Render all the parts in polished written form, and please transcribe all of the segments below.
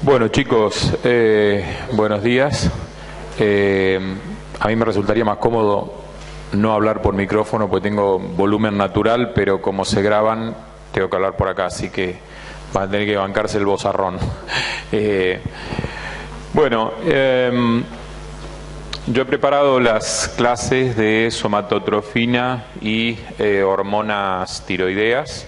Bueno, chicos, buenos días. A mí me resultaría más cómodo no hablar por micrófono porque tengo volumen natural, pero como se graban tengo que hablar por acá, así que van a tener que bancarse el vozarrón. Yo he preparado las clases de somatotrofina y hormonas tiroideas.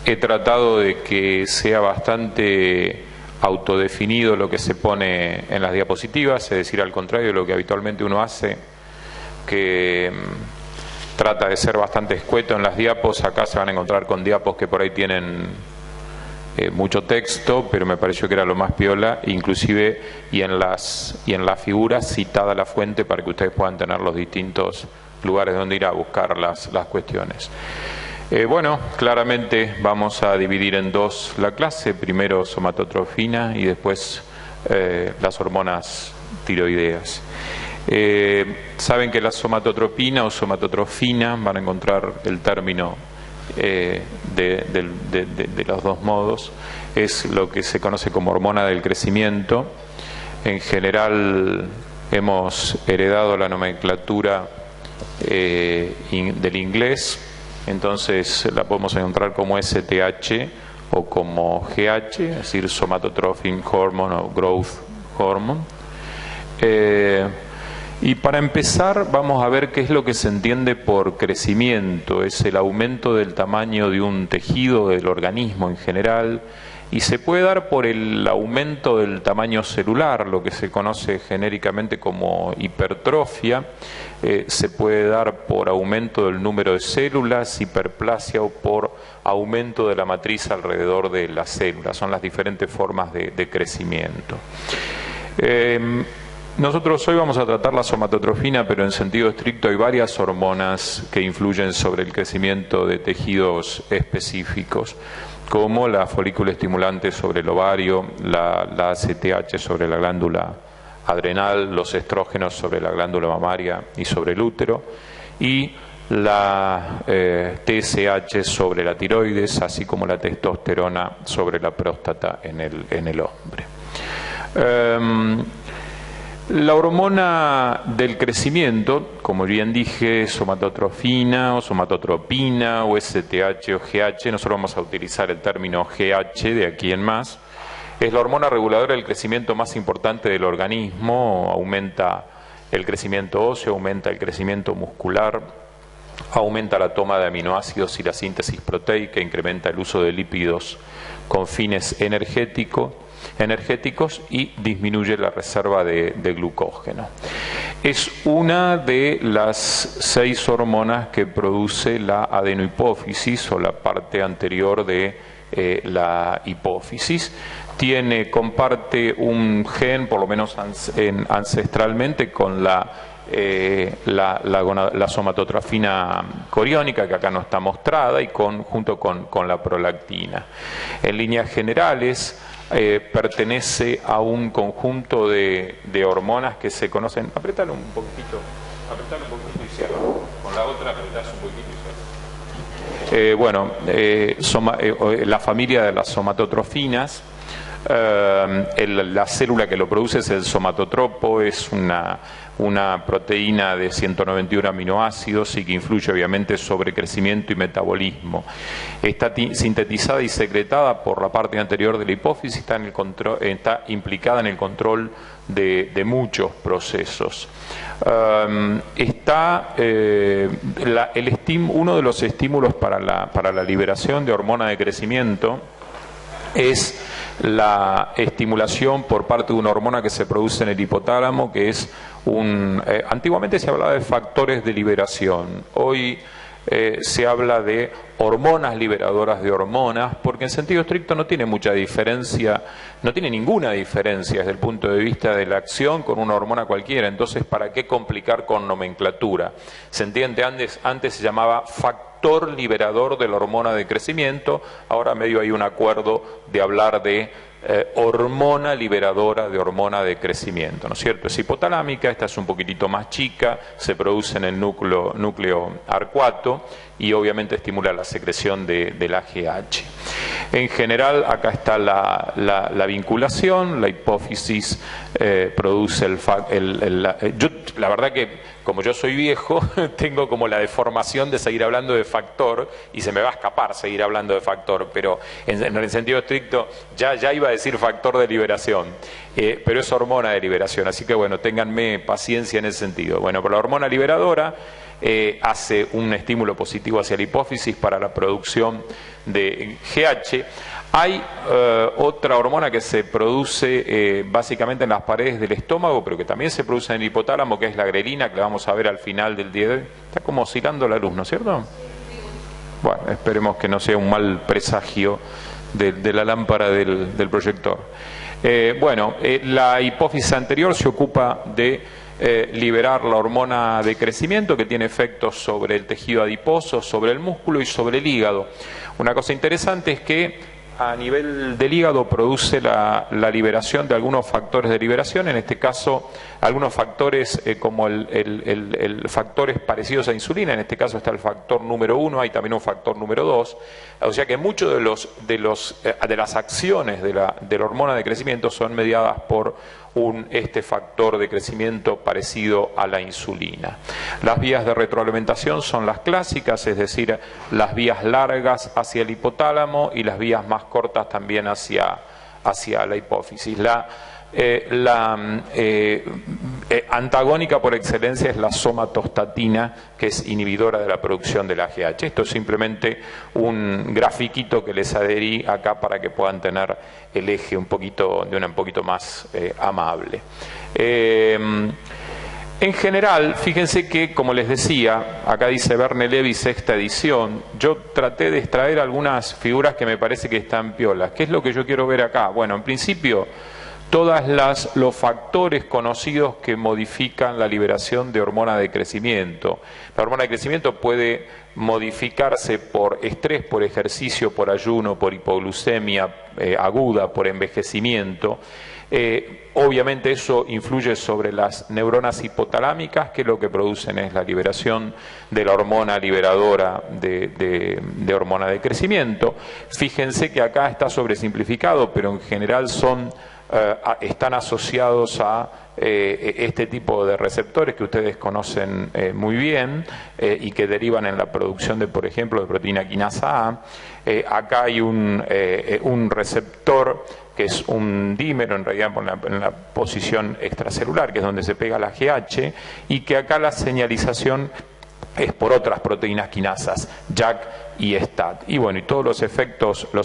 He tratado de que sea bastante autodefinido lo que se pone en las diapositivas, es decir, al contrario de lo que habitualmente uno hace, que trata de ser bastante escueto en las diapos. Acá se van a encontrar con diapos que por ahí tienen mucho texto, pero me pareció que era lo más piola, inclusive y en las figuras citada la fuente para que ustedes puedan tener los distintos lugares donde ir a buscar las cuestiones. Claramente vamos a dividir en dos la clase, primero somatotrofina y después las hormonas tiroideas. Saben que la somatotropina o somatotrofina, van a encontrar el término de los dos modos, es lo que se conoce como hormona del crecimiento. En general hemos heredado la nomenclatura del inglés, entonces la podemos encontrar como STH o como GH, es decir, Somatotrophin Hormone o Growth Hormone. Y para empezar vamos a ver qué es lo que se entiende por crecimiento. Es el aumento del tamaño de un tejido del organismo en general, y se puede dar por el aumento del tamaño celular, lo que se conoce genéricamente como hipertrofia. Se puede dar por aumento del número de células, hiperplasia, o por aumento de la matriz alrededor de las células. Son las diferentes formas de crecimiento. Nosotros hoy vamos a tratar la somatotrofina, pero en sentido estricto hay varias hormonas que influyen sobre el crecimiento de tejidos específicos, como la folícula estimulante sobre el ovario, la ACTH sobre la glándula adrenal, los estrógenos sobre la glándula mamaria y sobre el útero, y la TSH sobre la tiroides, así como la testosterona sobre la próstata en el hombre. La hormona del crecimiento, como bien dije, somatotrofina o somatotropina o STH o GH, nosotros vamos a utilizar el término GH de aquí en más, es la hormona reguladora del crecimiento más importante del organismo. Aumenta el crecimiento óseo, aumenta el crecimiento muscular, aumenta la toma de aminoácidos y la síntesis proteica, incrementa el uso de lípidos con fines energéticos y disminuye la reserva de glucógeno. Es una de las 6 hormonas que produce la adenohipófisis o la parte anterior de la hipófisis. Comparte un gen, por lo menos ancestralmente, con la somatotrofina coriónica, que acá no está mostrada, y junto con la prolactina. En líneas generales pertenece a un conjunto de hormonas que se conocen. Apretalo un poquitito y cierra. Con la otra apretás un poquitito y cierra. La familia de las somatotrofinas, la célula que lo produce es el somatotropo, es una proteína de 191 aminoácidos y que influye obviamente sobre crecimiento y metabolismo. Está sintetizada y secretada por la parte anterior de la hipófisis, está implicada en el control de muchos procesos. Uno de los estímulos para la liberación de hormona de crecimiento es la estimulación por parte de una hormona que se produce en el hipotálamo, que es antiguamente se hablaba de factores de liberación. Hoy se habla de hormonas liberadoras de hormonas, porque en sentido estricto no tiene mucha diferencia, no tiene ninguna diferencia desde el punto de vista de la acción con una hormona cualquiera. Entonces, ¿para qué complicar con nomenclatura? Se entiende, antes se llamaba factor liberador de la hormona de crecimiento, ahora medio hay un acuerdo de hablar de hormona liberadora de hormona de crecimiento, ¿no es cierto? Es hipotalámica, esta es un poquitito más chica, se produce en el núcleo arcuato y obviamente estimula la secreción del AGH. En general, acá está la vinculación, la hipófisis produce la verdad que como yo soy viejo, tengo como la deformación de seguir hablando de factor y se me va a escapar seguir hablando de factor, pero en el sentido estricto ya iba a decir factor de liberación, pero es hormona de liberación, así que bueno, ténganme paciencia en ese sentido. Bueno, pero la hormona liberadora hace un estímulo positivo hacia la hipófisis para la producción de GH. Hay otra hormona que se produce básicamente en las paredes del estómago, pero que también se produce en el hipotálamo, que es la grelina, que la vamos a ver al final del día de hoy. Está como oscilando la luz, ¿no es cierto? Bueno, esperemos que no sea un mal presagio de la lámpara del proyector. La hipófisis anterior se ocupa de liberar la hormona de crecimiento, que tiene efectos sobre el tejido adiposo, sobre el músculo y sobre el hígado. Una cosa interesante es que a nivel del hígado produce la liberación de algunos factores de liberación, en este caso algunos factores como factores parecidos a insulina, en este caso está el factor número 1, hay también un factor número 2, o sea que muchas de las acciones de la hormona de crecimiento son mediadas por este factor de crecimiento parecido a la insulina. Las vías de retroalimentación son las clásicas, es decir, las vías largas hacia el hipotálamo y las vías más cortas también hacia la hipófisis. La antagónica por excelencia es la somatostatina, que es inhibidora de la producción del AGH. Esto es simplemente un grafiquito que les adherí acá para que puedan tener el eje un poquito más amable. En general, fíjense que, como les decía, acá dice Verne Levy, sexta edición, yo traté de extraer algunas figuras que me parece que están piolas. ¿Qué es lo que yo quiero ver acá? Bueno, en principio, los factores conocidos que modifican la liberación de hormona de crecimiento. La hormona de crecimiento puede modificarse por estrés, por ejercicio, por ayuno, por hipoglucemia aguda, por envejecimiento. Obviamente eso influye sobre las neuronas hipotalámicas, que lo que producen es la liberación de la hormona liberadora de hormona de crecimiento. Fíjense que acá está sobresimplificado, pero en general están asociados a este tipo de receptores que ustedes conocen muy bien y que derivan en la producción de, por ejemplo, de proteína quinasa A. Acá hay un receptor que es un dímero, en realidad en la posición extracelular, que es donde se pega la GH, y que acá la señalización es por otras proteínas quinasas, JAK y STAT, y bueno, y todos los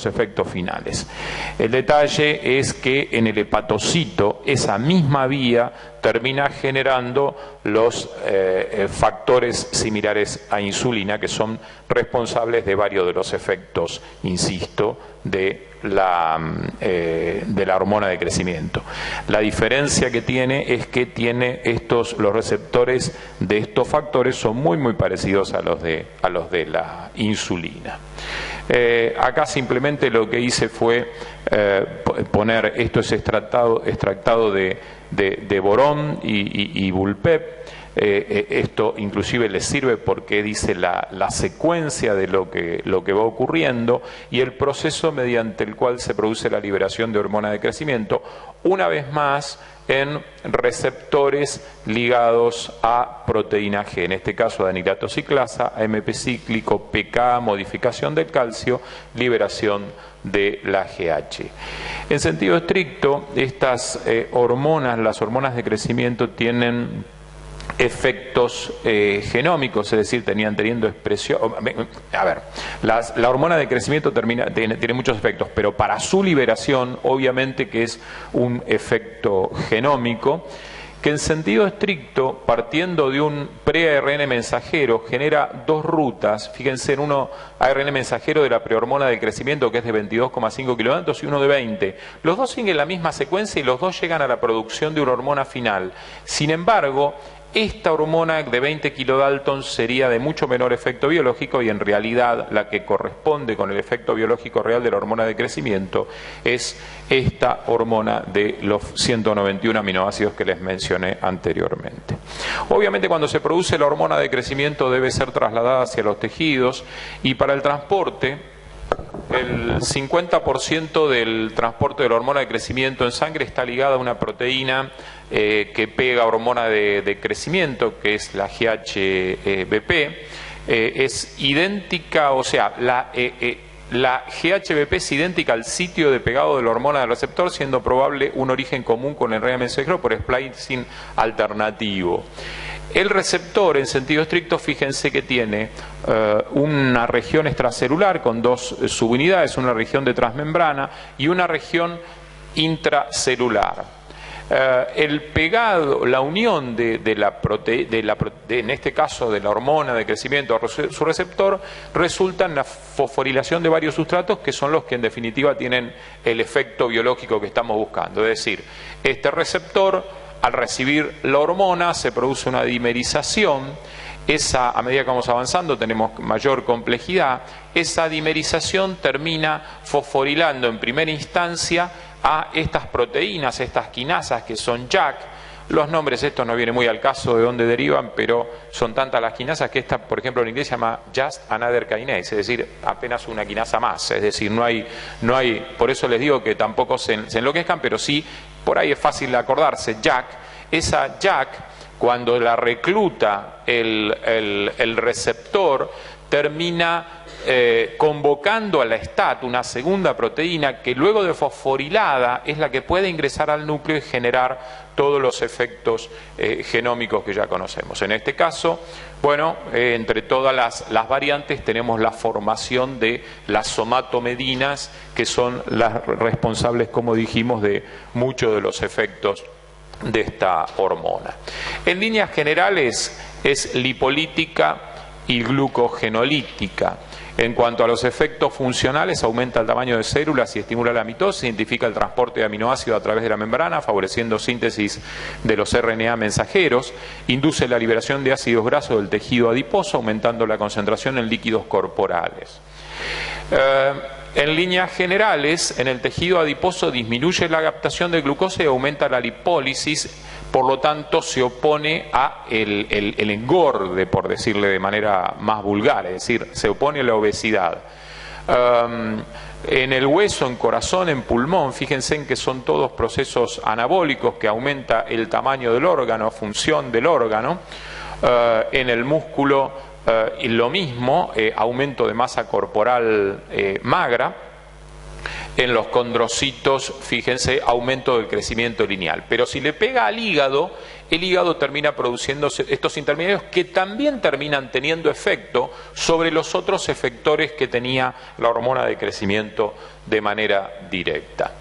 efectos finales. El detalle es que en el hepatocito esa misma vía termina generando los factores similares a insulina, que son responsables de varios de los efectos, insisto, de la hormona de crecimiento. La diferencia que tiene es que los receptores de estos factores son muy parecidos a los de la insulina. Acá simplemente lo que hice fue poner, esto es extractado de borón y bullpep. Esto inclusive les sirve porque dice la secuencia de lo que va ocurriendo y el proceso mediante el cual se produce la liberación de hormona de crecimiento, una vez más en receptores ligados a proteína G, en este caso de anilato ciclasa, AMP cíclico, PK, modificación del calcio, liberación de la GH. En sentido estricto, estas hormonas, las hormonas de crecimiento, tienen efectos genómicos, es decir, teniendo expresión. A ver, la hormona de crecimiento tiene muchos efectos, pero para su liberación, obviamente que es un efecto genómico, que en sentido estricto, partiendo de un pre-ARN mensajero, genera dos rutas. Fíjense en uno ARN mensajero de la prehormona del crecimiento, que es de 22,5 kilodaltons, y uno de 20. Los dos siguen la misma secuencia y los dos llegan a la producción de una hormona final. Sin embargo, esta hormona de 20 kilodalton sería de mucho menor efecto biológico y en realidad la que corresponde con el efecto biológico real de la hormona de crecimiento es esta hormona de los 191 aminoácidos que les mencioné anteriormente. Obviamente cuando se produce la hormona de crecimiento debe ser trasladada hacia los tejidos y para el transporte el 50% del transporte de la hormona de crecimiento en sangre está ligada a una proteína que pega hormona de crecimiento, que es la GHBP. Es idéntica, o sea, la GHBP es idéntica al sitio de pegado de la hormona del receptor, siendo probable un origen común con el RNA mensajero por splicing alternativo. El receptor, en sentido estricto, fíjense que tiene una región extracelular con dos subunidades, una región de transmembrana y una región intracelular. El pegado, la unión en este caso de la hormona de crecimiento a su receptor, resulta en la fosforilación de varios sustratos que son los que en definitiva tienen el efecto biológico que estamos buscando. Es decir, este receptor, al recibir la hormona, se produce una dimerización. A medida que vamos avanzando tenemos mayor complejidad. Esa dimerización termina fosforilando en primera instancia a estas proteínas, estas quinasas que son JAK. Los nombres estos no vienen muy al caso de dónde derivan, pero son tantas las quinasas que esta, por ejemplo, en inglés se llama just another kinase, es decir, apenas una quinasa más. Es decir, no hay, por eso les digo que tampoco se enloquezcan, pero sí, por ahí es fácil de acordarse, JAK. Esa JAK, cuando la recluta el receptor, termina convocando a la STAT, una segunda proteína que luego de fosforilada es la que puede ingresar al núcleo y generar todos los efectos genómicos que ya conocemos. En este caso, bueno, entre todas las variantes tenemos la formación de las somatomedinas, que son las responsables, como dijimos, de muchos de los efectos de esta hormona. En líneas generales es lipolítica y glucogenolítica. En cuanto a los efectos funcionales, aumenta el tamaño de células y estimula la mitosis, identifica el transporte de aminoácidos a través de la membrana, favoreciendo síntesis de los RNA mensajeros, induce la liberación de ácidos grasos del tejido adiposo, aumentando la concentración en líquidos corporales. En líneas generales, en el tejido adiposo disminuye la captación de glucosa y aumenta la lipólisis, por lo tanto se opone a el engorde, por decirle de manera más vulgar, es decir, se opone a la obesidad. En el hueso, en corazón, en pulmón, fíjense en que son todos procesos anabólicos que aumenta el tamaño del órgano, función del órgano. En el músculo, y lo mismo, aumento de masa corporal magra. En los condrocitos, fíjense, aumento del crecimiento lineal. Pero si le pega al hígado, el hígado termina produciendo estos intermediarios que también terminan teniendo efecto sobre los otros efectores que tenía la hormona de crecimiento de manera directa.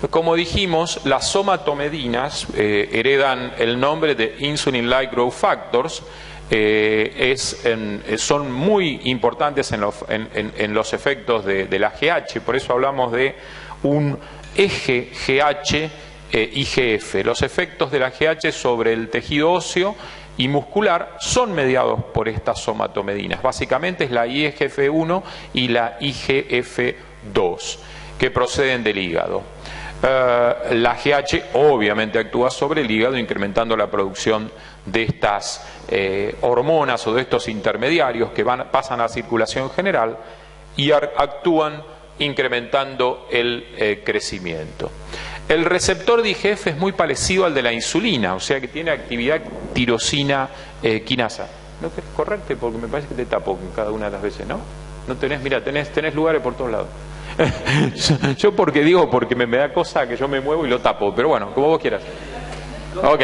Como dijimos, las somatomedinas heredan el nombre de Insulin-like growth factors. Son muy importantes en los efectos de la GH, por eso hablamos de un eje GH-IGF. Los efectos de la GH sobre el tejido óseo y muscular son mediados por estas somatomedinas. Básicamente es la IGF-1 y la IGF-2 que proceden del hígado. La GH obviamente actúa sobre el hígado, incrementando la producción de estas hormonas o de estos intermediarios que pasan a la circulación general y actúan incrementando el crecimiento. El receptor de IGF es muy parecido al de la insulina, o sea que tiene actividad tirosina quinasa. ¿No querés correrte? Porque me parece que te tapo cada una de las veces, ¿no? No tenés, mira, tenés lugares por todos lados. Yo porque me da cosa que yo me muevo y lo tapo, pero bueno, como vos quieras. Ok.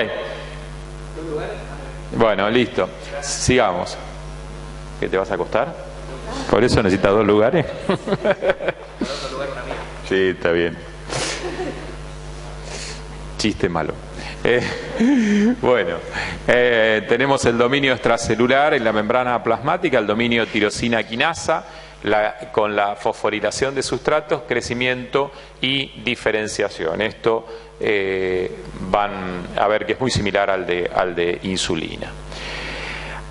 Bueno, listo. Sigamos. ¿Qué te vas a acostar? Por eso necesitas 2 lugares. Sí, está bien. Chiste malo. Bueno, tenemos el dominio extracelular en la membrana plasmática, el dominio tirosina quinasa. la fosforilación de sustratos, crecimiento y diferenciación. Esto van a ver que es muy similar al de insulina.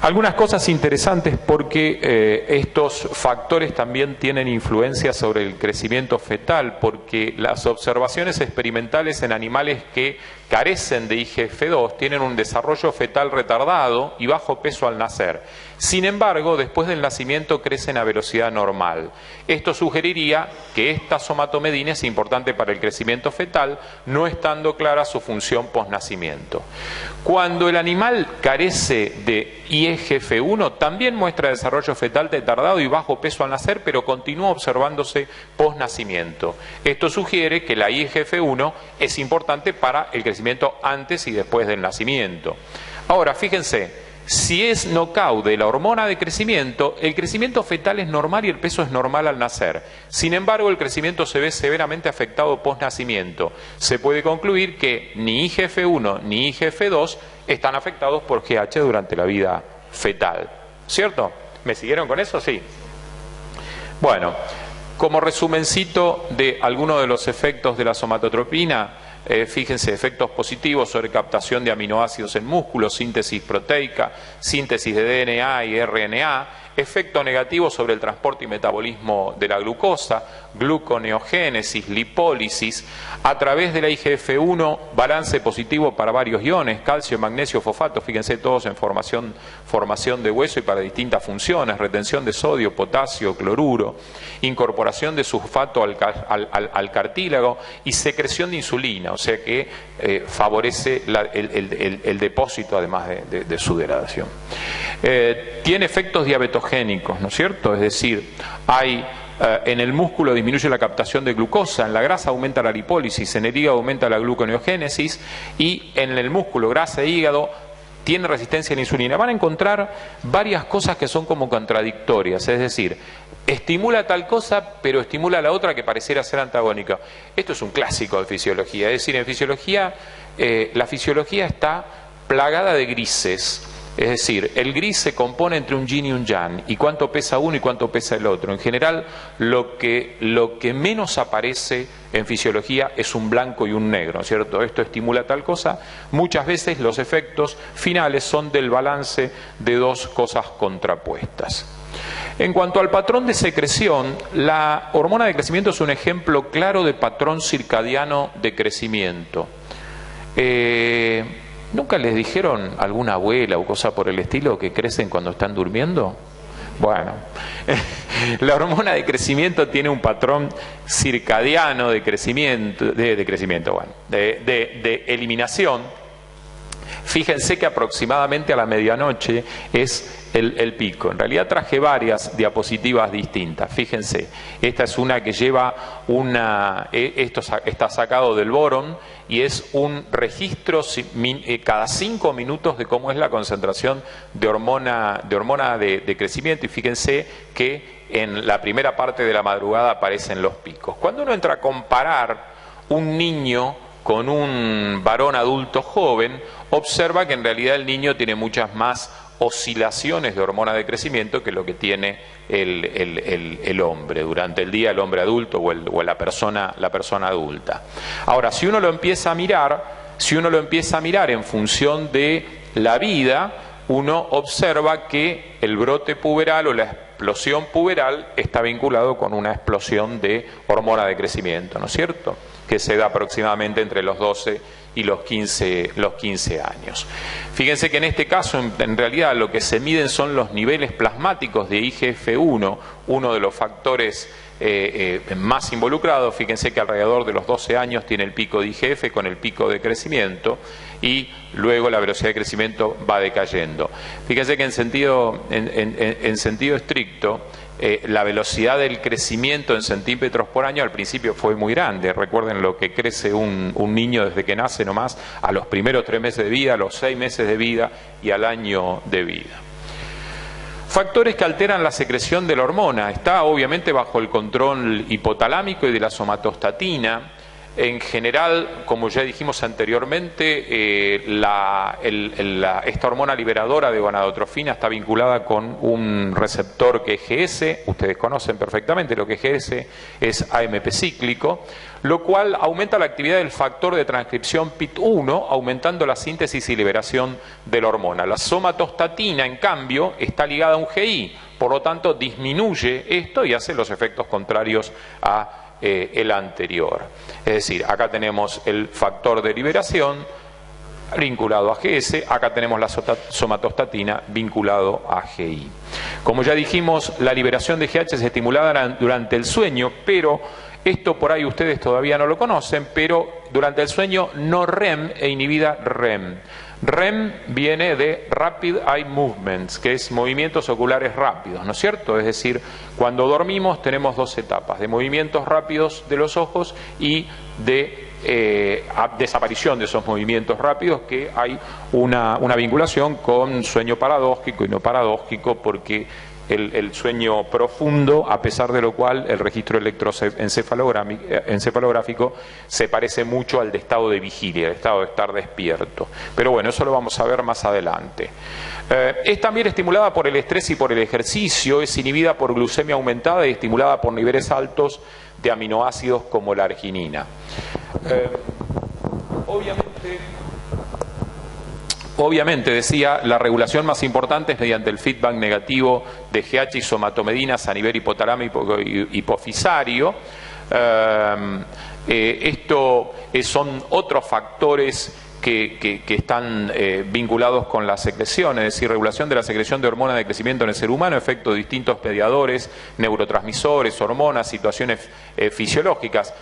Algunas cosas interesantes porque estos factores también tienen influencia sobre el crecimiento fetal, porque las observaciones experimentales en animales que carecen de IGF-2 tienen un desarrollo fetal retardado y bajo peso al nacer. Sin embargo, después del nacimiento crecen a velocidad normal. Esto sugeriría que esta somatomedina es importante para el crecimiento fetal, no estando clara su función posnacimiento. Cuando el animal carece de IGF-1, también muestra desarrollo fetal retardado y bajo peso al nacer, pero continúa observándose posnacimiento. Esto sugiere que la IGF-1 es importante para el crecimiento antes y después del nacimiento. Ahora, fíjense, si es knockout de la hormona de crecimiento, el crecimiento fetal es normal y el peso es normal al nacer. Sin embargo, el crecimiento se ve severamente afectado post-nacimiento. Se puede concluir que ni IGF-1 ni IGF-2 están afectados por GH durante la vida fetal. ¿Cierto? ¿Me siguieron con eso? Sí. Bueno, como resumencito de algunos de los efectos de la somatotropina, fíjense, efectos positivos sobre captación de aminoácidos en músculos, síntesis proteica, síntesis de DNA y RNA, efecto negativo sobre el transporte y metabolismo de la glucosa, gluconeogénesis, lipólisis, a través de la IGF-1, balance positivo para varios iones, calcio, magnesio, fosfato, fíjense todos en formación de hueso y para distintas funciones, retención de sodio, potasio, cloruro, incorporación de sulfato al cartílago y secreción de insulina, o sea que favorece el depósito además de su degradación. Tiene efectos diabetogénicos, ¿no es cierto? Es decir, en el músculo disminuye la captación de glucosa, en la grasa aumenta la lipólisis, en el hígado aumenta la gluconeogénesis y en el músculo, grasa e hígado, tiene resistencia a la insulina. Van a encontrar varias cosas que son como contradictorias, es decir, estimula tal cosa, pero estimula la otra que pareciera ser antagónica. Esto es un clásico de fisiología, es decir, en fisiología, la fisiología está plagada de grises. Es decir, el gris se compone entre un yin y un yang, y cuánto pesa uno y cuánto pesa el otro. En general, lo que menos aparece en fisiología es un blanco y un negro, ¿cierto? Esto estimula tal cosa. Muchas veces los efectos finales son del balance de dos cosas contrapuestas. En cuanto al patrón de secreción, la hormona de crecimiento es un ejemplo claro de patrón circadiano de crecimiento. ¿Nunca les dijeron alguna abuela o cosa por el estilo que crecen cuando están durmiendo? Bueno, la hormona de crecimiento tiene un patrón circadiano de crecimiento, de eliminación. Fíjense que aproximadamente a la medianoche es el pico. En realidad traje varias diapositivas distintas. Fíjense, esta es una que lleva esto está sacado del Boron y es un registro cada 5 minutos de cómo es la concentración de hormona de crecimiento, y fíjense que en la primera parte de la madrugada aparecen los picos. Cuando uno entra a comparar un niño con un varón adulto joven, observa que en realidad el niño tiene muchas más oscilaciones de hormona de crecimiento que lo que tiene el hombre. Durante el día el hombre adulto o la persona adulta. Ahora, si uno lo empieza a mirar en función de la vida, uno observa que el brote puberal o la explosión puberal está vinculado con una explosión de hormona de crecimiento, ¿no es cierto?, que se da aproximadamente entre los 12 y los 15 años. Fíjense que en este caso, en realidad, lo que se miden son los niveles plasmáticos de IGF-1, uno de los factores más involucrados. Fíjense que alrededor de los 12 años tiene el pico de IGF con el pico de crecimiento y luego la velocidad de crecimiento va decayendo. Fíjense que en sentido estricto, la velocidad del crecimiento en centímetros por año al principio fue muy grande. Recuerden lo que crece un niño desde que nace nomás, a los primeros 3 meses de vida, a los 6 meses de vida y al año de vida. Factores que alteran la secreción de la hormona. Está obviamente bajo el control hipotalámico y de la somatostatina. En general, como ya dijimos anteriormente, esta hormona liberadora de gonadotrofina está vinculada con un receptor que es GS. Ustedes conocen perfectamente lo que es GS, es AMP cíclico, lo cual aumenta la actividad del factor de transcripción PIT1, aumentando la síntesis y liberación de la hormona. La somatostatina, en cambio, está ligada a un GI, por lo tanto disminuye esto y hace los efectos contrarios a el anterior. Es decir, acá tenemos el factor de liberación vinculado a GS, acá tenemos la somatostatina vinculado a GI. Como ya dijimos, la liberación de GH es estimulada durante el sueño, pero esto por ahí ustedes todavía no lo conocen, pero durante el sueño no REM e inhibida REM. REM viene de Rapid Eye Movements, que es movimientos oculares rápidos, ¿no es cierto? Es decir, cuando dormimos tenemos dos etapas, de movimientos rápidos de los ojos y de desaparición de esos movimientos rápidos, que hay una vinculación con sueño paradójico y no paradójico, porque el sueño profundo, a pesar de lo cual el registro electroencefalográfico se parece mucho al de estado de vigilia, el estado de estar despierto. Pero bueno, eso lo vamos a ver más adelante. Es también estimulada por el estrés y por el ejercicio, es inhibida por glucemia aumentada y estimulada por niveles altos de aminoácidos como la arginina. Obviamente, decía, la regulación más importante es mediante el feedback negativo de GH y somatomedinas a nivel hipotalámico y hipofisario. Son otros factores que están vinculados con la secreción, es decir, regulación de la secreción de hormonas de crecimiento en el ser humano, efecto de distintos mediadores, neurotransmisores, hormonas, situaciones fisiológicas.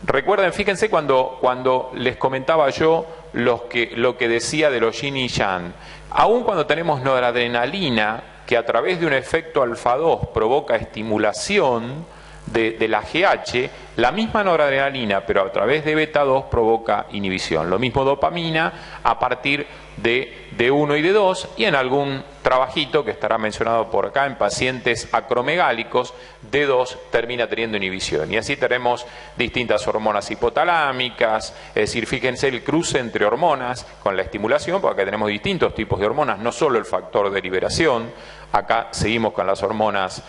Recuerden, fíjense cuando les comentaba yo lo que decía de los yin y yang. Aun cuando tenemos noradrenalina, que a través de un efecto alfa-2 provoca estimulación de la GH, la misma noradrenalina, pero a través de beta-2 provoca inhibición. Lo mismo dopamina a partir de D1 y D2, y en algún trabajito que estará mencionado por acá, en pacientes acromegálicos, D2 termina teniendo inhibición. Y así tenemos distintas hormonas hipotalámicas, es decir, fíjense el cruce entre hormonas con la estimulación, porque acá tenemos distintos tipos de hormonas, no solo el factor de liberación. Acá seguimos con las hormonas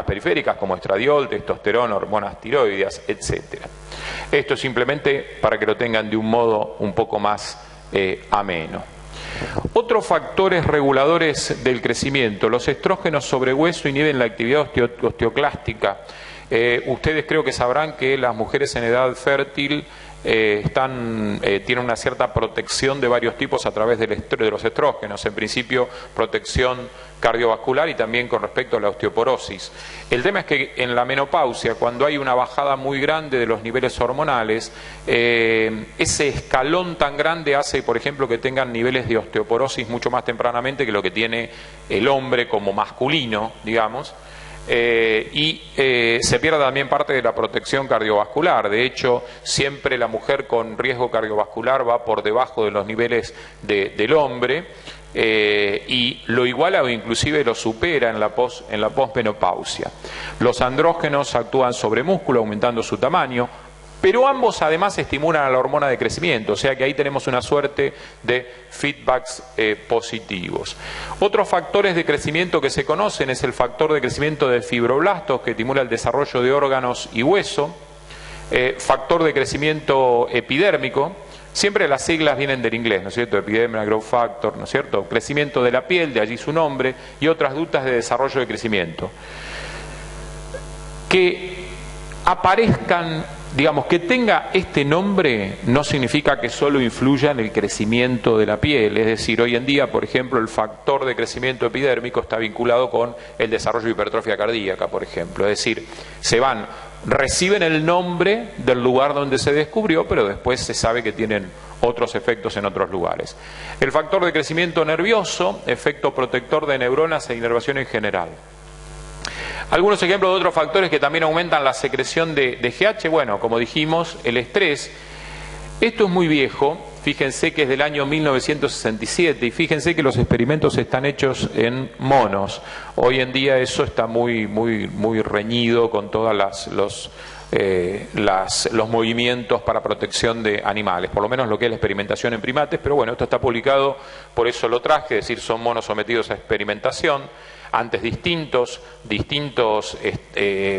periféricas como estradiol, testosterona, hormonas tiroideas, etc. Esto simplemente para que lo tengan de un modo un poco más ameno. Otros factores reguladores del crecimiento: los estrógenos sobre hueso inhiben la actividad osteoclástica. Ustedes creo que sabrán que las mujeres en edad fértil tienen una cierta protección de varios tipos a través de los estrógenos. En principio, protección cardiovascular y también con respecto a la osteoporosis. El tema es que en la menopausia, cuando hay una bajada muy grande de los niveles hormonales, ese escalón tan grande hace, por ejemplo, que tengan niveles de osteoporosis mucho más tempranamente que lo que tiene el hombre como masculino, digamos. Se pierde también parte de la protección cardiovascular. De hecho, siempre la mujer con riesgo cardiovascular va por debajo de los niveles del hombre, y lo iguala o inclusive lo supera en la posmenopausia. Los andrógenos actúan sobre músculo, aumentando su tamaño, pero ambos además estimulan a la hormona de crecimiento, o sea que ahí tenemos una suerte de feedbacks positivos. Otros factores de crecimiento que se conocen es el factor de crecimiento de fibroblastos, que estimula el desarrollo de órganos y hueso, factor de crecimiento epidérmico, siempre las siglas vienen del inglés, ¿no es cierto? Epidermal Growth Factor, ¿no es cierto? Crecimiento de la piel, de allí su nombre, y otras dutas de desarrollo de crecimiento. Que aparezcan, digamos, que tenga este nombre no significa que solo influya en el crecimiento de la piel. Es decir, hoy en día, por ejemplo, el factor de crecimiento epidérmico está vinculado con el desarrollo de hipertrofia cardíaca, por ejemplo. Es decir, reciben el nombre del lugar donde se descubrió, pero después se sabe que tienen otros efectos en otros lugares. El factor de crecimiento nervioso, efecto protector de neuronas e inervación en general. Algunos ejemplos de otros factores que también aumentan la secreción de GH, bueno, como dijimos, el estrés. Esto es muy viejo, fíjense que es del año 1967, y fíjense que los experimentos están hechos en monos. Hoy en día eso está muy reñido con todas los movimientos para protección de animales, por lo menos lo que es la experimentación en primates, pero bueno, esto está publicado, por eso lo traje, es decir, son monos sometidos a experimentación ante distintos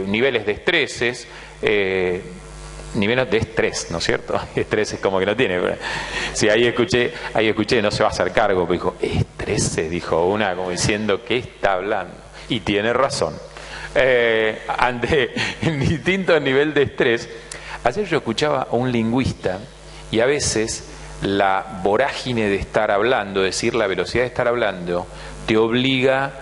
niveles de estreses, niveles de estrés, ¿no es cierto? Estrés es como que no tiene. Sí, ahí escuché, no se va a hacer cargo, pero dijo, estrés, dijo una, como diciendo, ¿qué está hablando? Y tiene razón. Ante distintos niveles de estrés, ayer yo escuchaba a un lingüista y a veces la vorágine de estar hablando, es decir, la velocidad de estar hablando, te obliga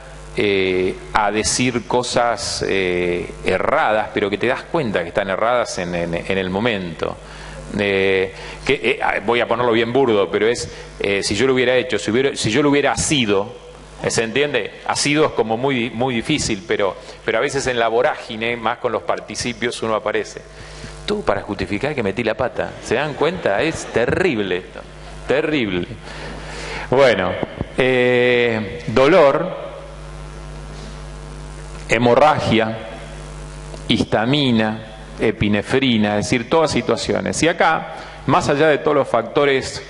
a decir cosas erradas, pero que te das cuenta que están erradas en el momento. Voy a ponerlo bien burdo, pero es si yo lo hubiera hecho, si yo lo hubiera sido, ¿se entiende? Asido es como muy difícil, pero a veces en la vorágine, más con los participios, uno aparece. Todo para justificar que metí la pata. ¿Se dan cuenta? Es terrible esto. Terrible. Bueno, dolor, hemorragia, histamina, epinefrina, es decir, todas situaciones. Y acá, más allá de todos los factores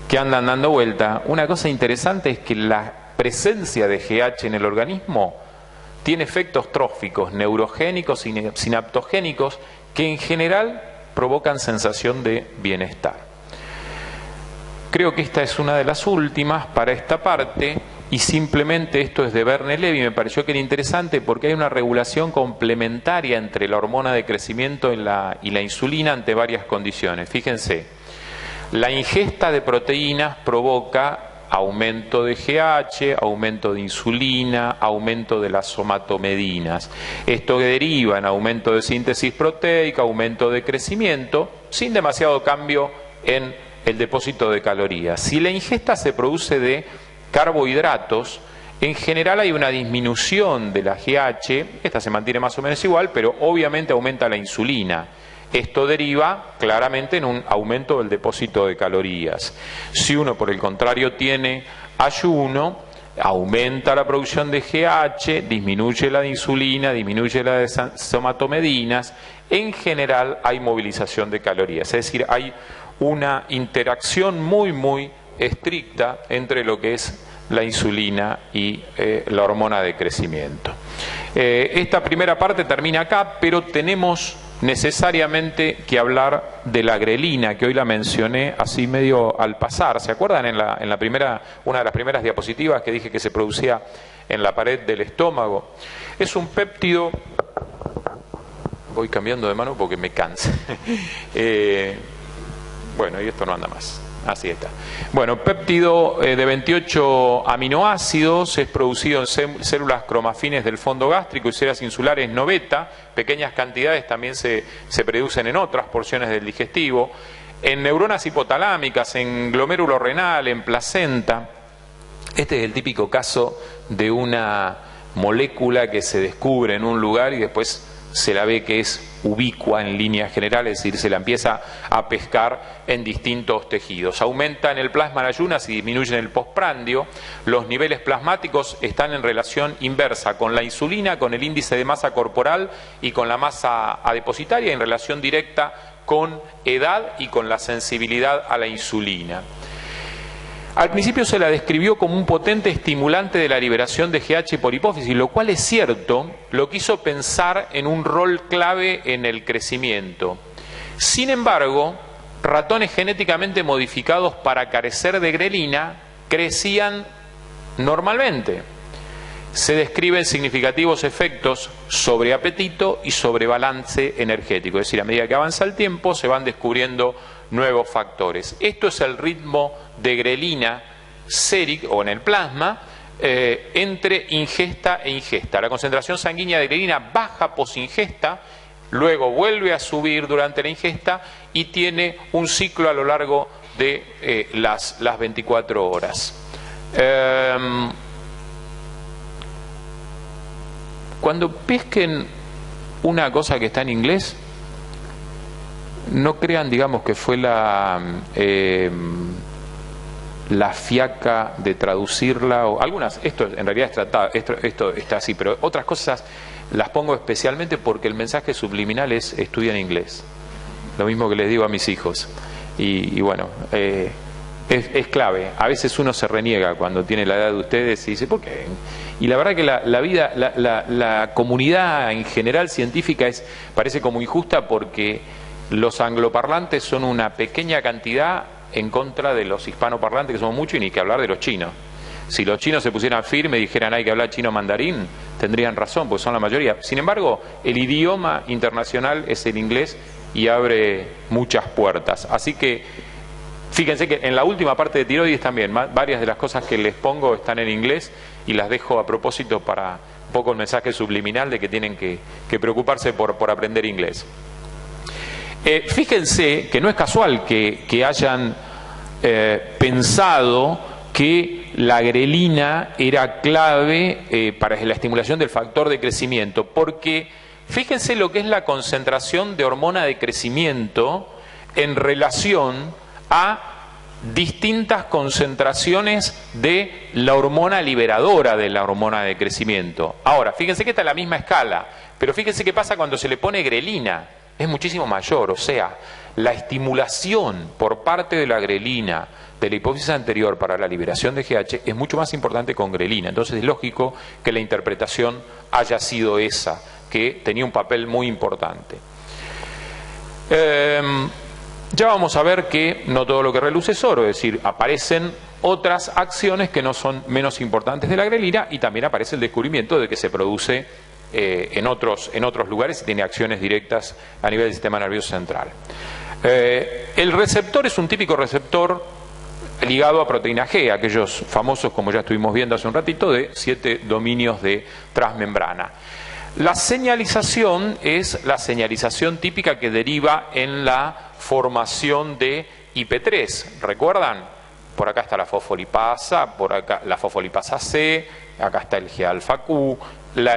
que andan dando vuelta, una cosa interesante es que la presencia de GH en el organismo tiene efectos tróficos, neurogénicos y sinaptogénicos que en general provocan sensación de bienestar. Creo que esta es una de las últimas para esta parte y simplemente esto es de Verne Levy, me pareció que era interesante porque hay una regulación complementaria entre la hormona de crecimiento y la insulina ante varias condiciones. Fíjense, la ingesta de proteínas provoca aumento de GH, aumento de insulina, aumento de las somatomedinas. Esto deriva en aumento de síntesis proteica, aumento de crecimiento, sin demasiado cambio en el depósito de calorías. Si la ingesta se produce de carbohidratos, en general hay una disminución de la GH, esta se mantiene más o menos igual, pero obviamente aumenta la insulina. Esto deriva claramente en un aumento del depósito de calorías. Si uno, por el contrario, tiene ayuno, aumenta la producción de GH, disminuye la de insulina, disminuye la de somatomedinas. En general hay movilización de calorías, es decir, hay una interacción muy estricta entre lo que es la insulina y la hormona de crecimiento. Esta primera parte termina acá, pero tenemos necesariamente que hablar de la grelina, que hoy la mencioné así medio al pasar. ¿Se acuerdan en la primera, una de las primeras diapositivas que dije que se producía en la pared del estómago? Es un péptido, voy cambiando de mano porque me cansa. Bueno, y esto no anda más. Así está. Bueno, péptido de 28 aminoácidos, es producido en células cromafines del fondo gástrico y células insulares no beta. Pequeñas cantidades también se producen en otras porciones del digestivo. En neuronas hipotalámicas, en glomérulo renal, en placenta. Este es el típico caso de una molécula que se descubre en un lugar y después se la ve que es ubicua en líneas generales, es decir, se la empieza a pescar en distintos tejidos. Aumenta en el plasma en ayunas y disminuye en el postprandio. Los niveles plasmáticos están en relación inversa con la insulina, con el índice de masa corporal y con la masa adipositaria, en relación directa con edad y con la sensibilidad a la insulina. Al principio se la describió como un potente estimulante de la liberación de GH por hipófisis, lo cual es cierto, lo quiso pensar en un rol clave en el crecimiento. Sin embargo, ratones genéticamente modificados para carecer de grelina crecían normalmente. Se describen significativos efectos sobre apetito y sobre balance energético, es decir, a medida que avanza el tiempo se van descubriendo nuevos factores. Esto es el ritmo de grelina sérica o en el plasma entre ingesta e ingesta. La concentración sanguínea de grelina baja posingesta, luego vuelve a subir durante la ingesta y tiene un ciclo a lo largo de las 24 horas. Cuando pesquen una cosa que está en inglés, no crean, digamos, que fue la fiaca de traducirla, o algunas, esto en realidad esto está así, pero otras cosas las pongo especialmente porque el mensaje subliminal es estudian inglés. Lo mismo que les digo a mis hijos. Y bueno, es clave. A veces uno se reniega cuando tiene la edad de ustedes y dice, ¿por qué? Y la verdad que la vida, la comunidad en general científica parece como injusta porque los angloparlantes son una pequeña cantidad en contra de los hispanoparlantes, que somos muchos, y ni que hablar de los chinos. Si los chinos se pusieran firmes y dijeran hay que hablar chino mandarín, tendrían razón, porque son la mayoría. Sin embargo, el idioma internacional es el inglés y abre muchas puertas. Así que fíjense que en la última parte de tiroides también, varias de las cosas que les pongo están en inglés y las dejo a propósito para un poco el mensaje subliminal de que tienen que preocuparse por aprender inglés. Fíjense que no es casual que hayan pensado que la grelina era clave para la estimulación del factor de crecimiento, porque fíjense lo que es la concentración de hormona de crecimiento en relación a distintas concentraciones de la hormona liberadora de la hormona de crecimiento. Ahora, fíjense que está en la misma escala, pero fíjense qué pasa cuando se le pone grelina. Es muchísimo mayor, o sea, la estimulación por parte de la grelina de la hipófisis anterior para la liberación de GH es mucho más importante con grelina. Entonces es lógico que la interpretación haya sido esa, que tenía un papel muy importante. Ya vamos a ver que no todo lo que reluce es oro, es decir, aparecen otras acciones que no son menos importantes de la grelina y también aparece el descubrimiento de que se produce en otros lugares y tiene acciones directas a nivel del sistema nervioso central. El receptor es un típico receptor ligado a proteína G, aquellos famosos, como ya estuvimos viendo hace un ratito, de 7 dominios de transmembrana. La señalización es la señalización típica que deriva en la formación de IP3. ¿Recuerdan? Por acá está la fosfolipasa, por acá la fosfolipasa C, acá está el G-alfa-Q,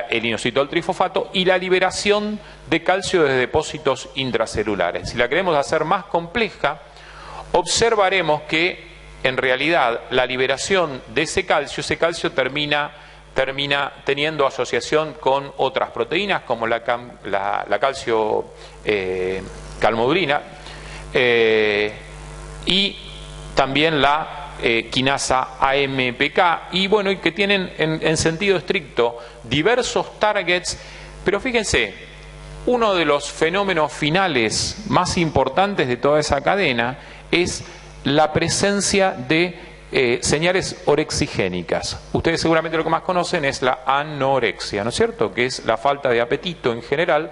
el inositol trifosfato y la liberación de calcio desde depósitos intracelulares. Si la queremos hacer más compleja, observaremos que en realidad la liberación de ese calcio termina teniendo asociación con otras proteínas como la calcio calmodulina y también la quinasa AMPK, y bueno, y que tienen en sentido estricto diversos targets, pero fíjense, uno de los fenómenos finales más importantes de toda esa cadena es la presencia de señales orexigénicas. Ustedes seguramente lo que más conocen es la anorexia, ¿no es cierto? Que es la falta de apetito en general.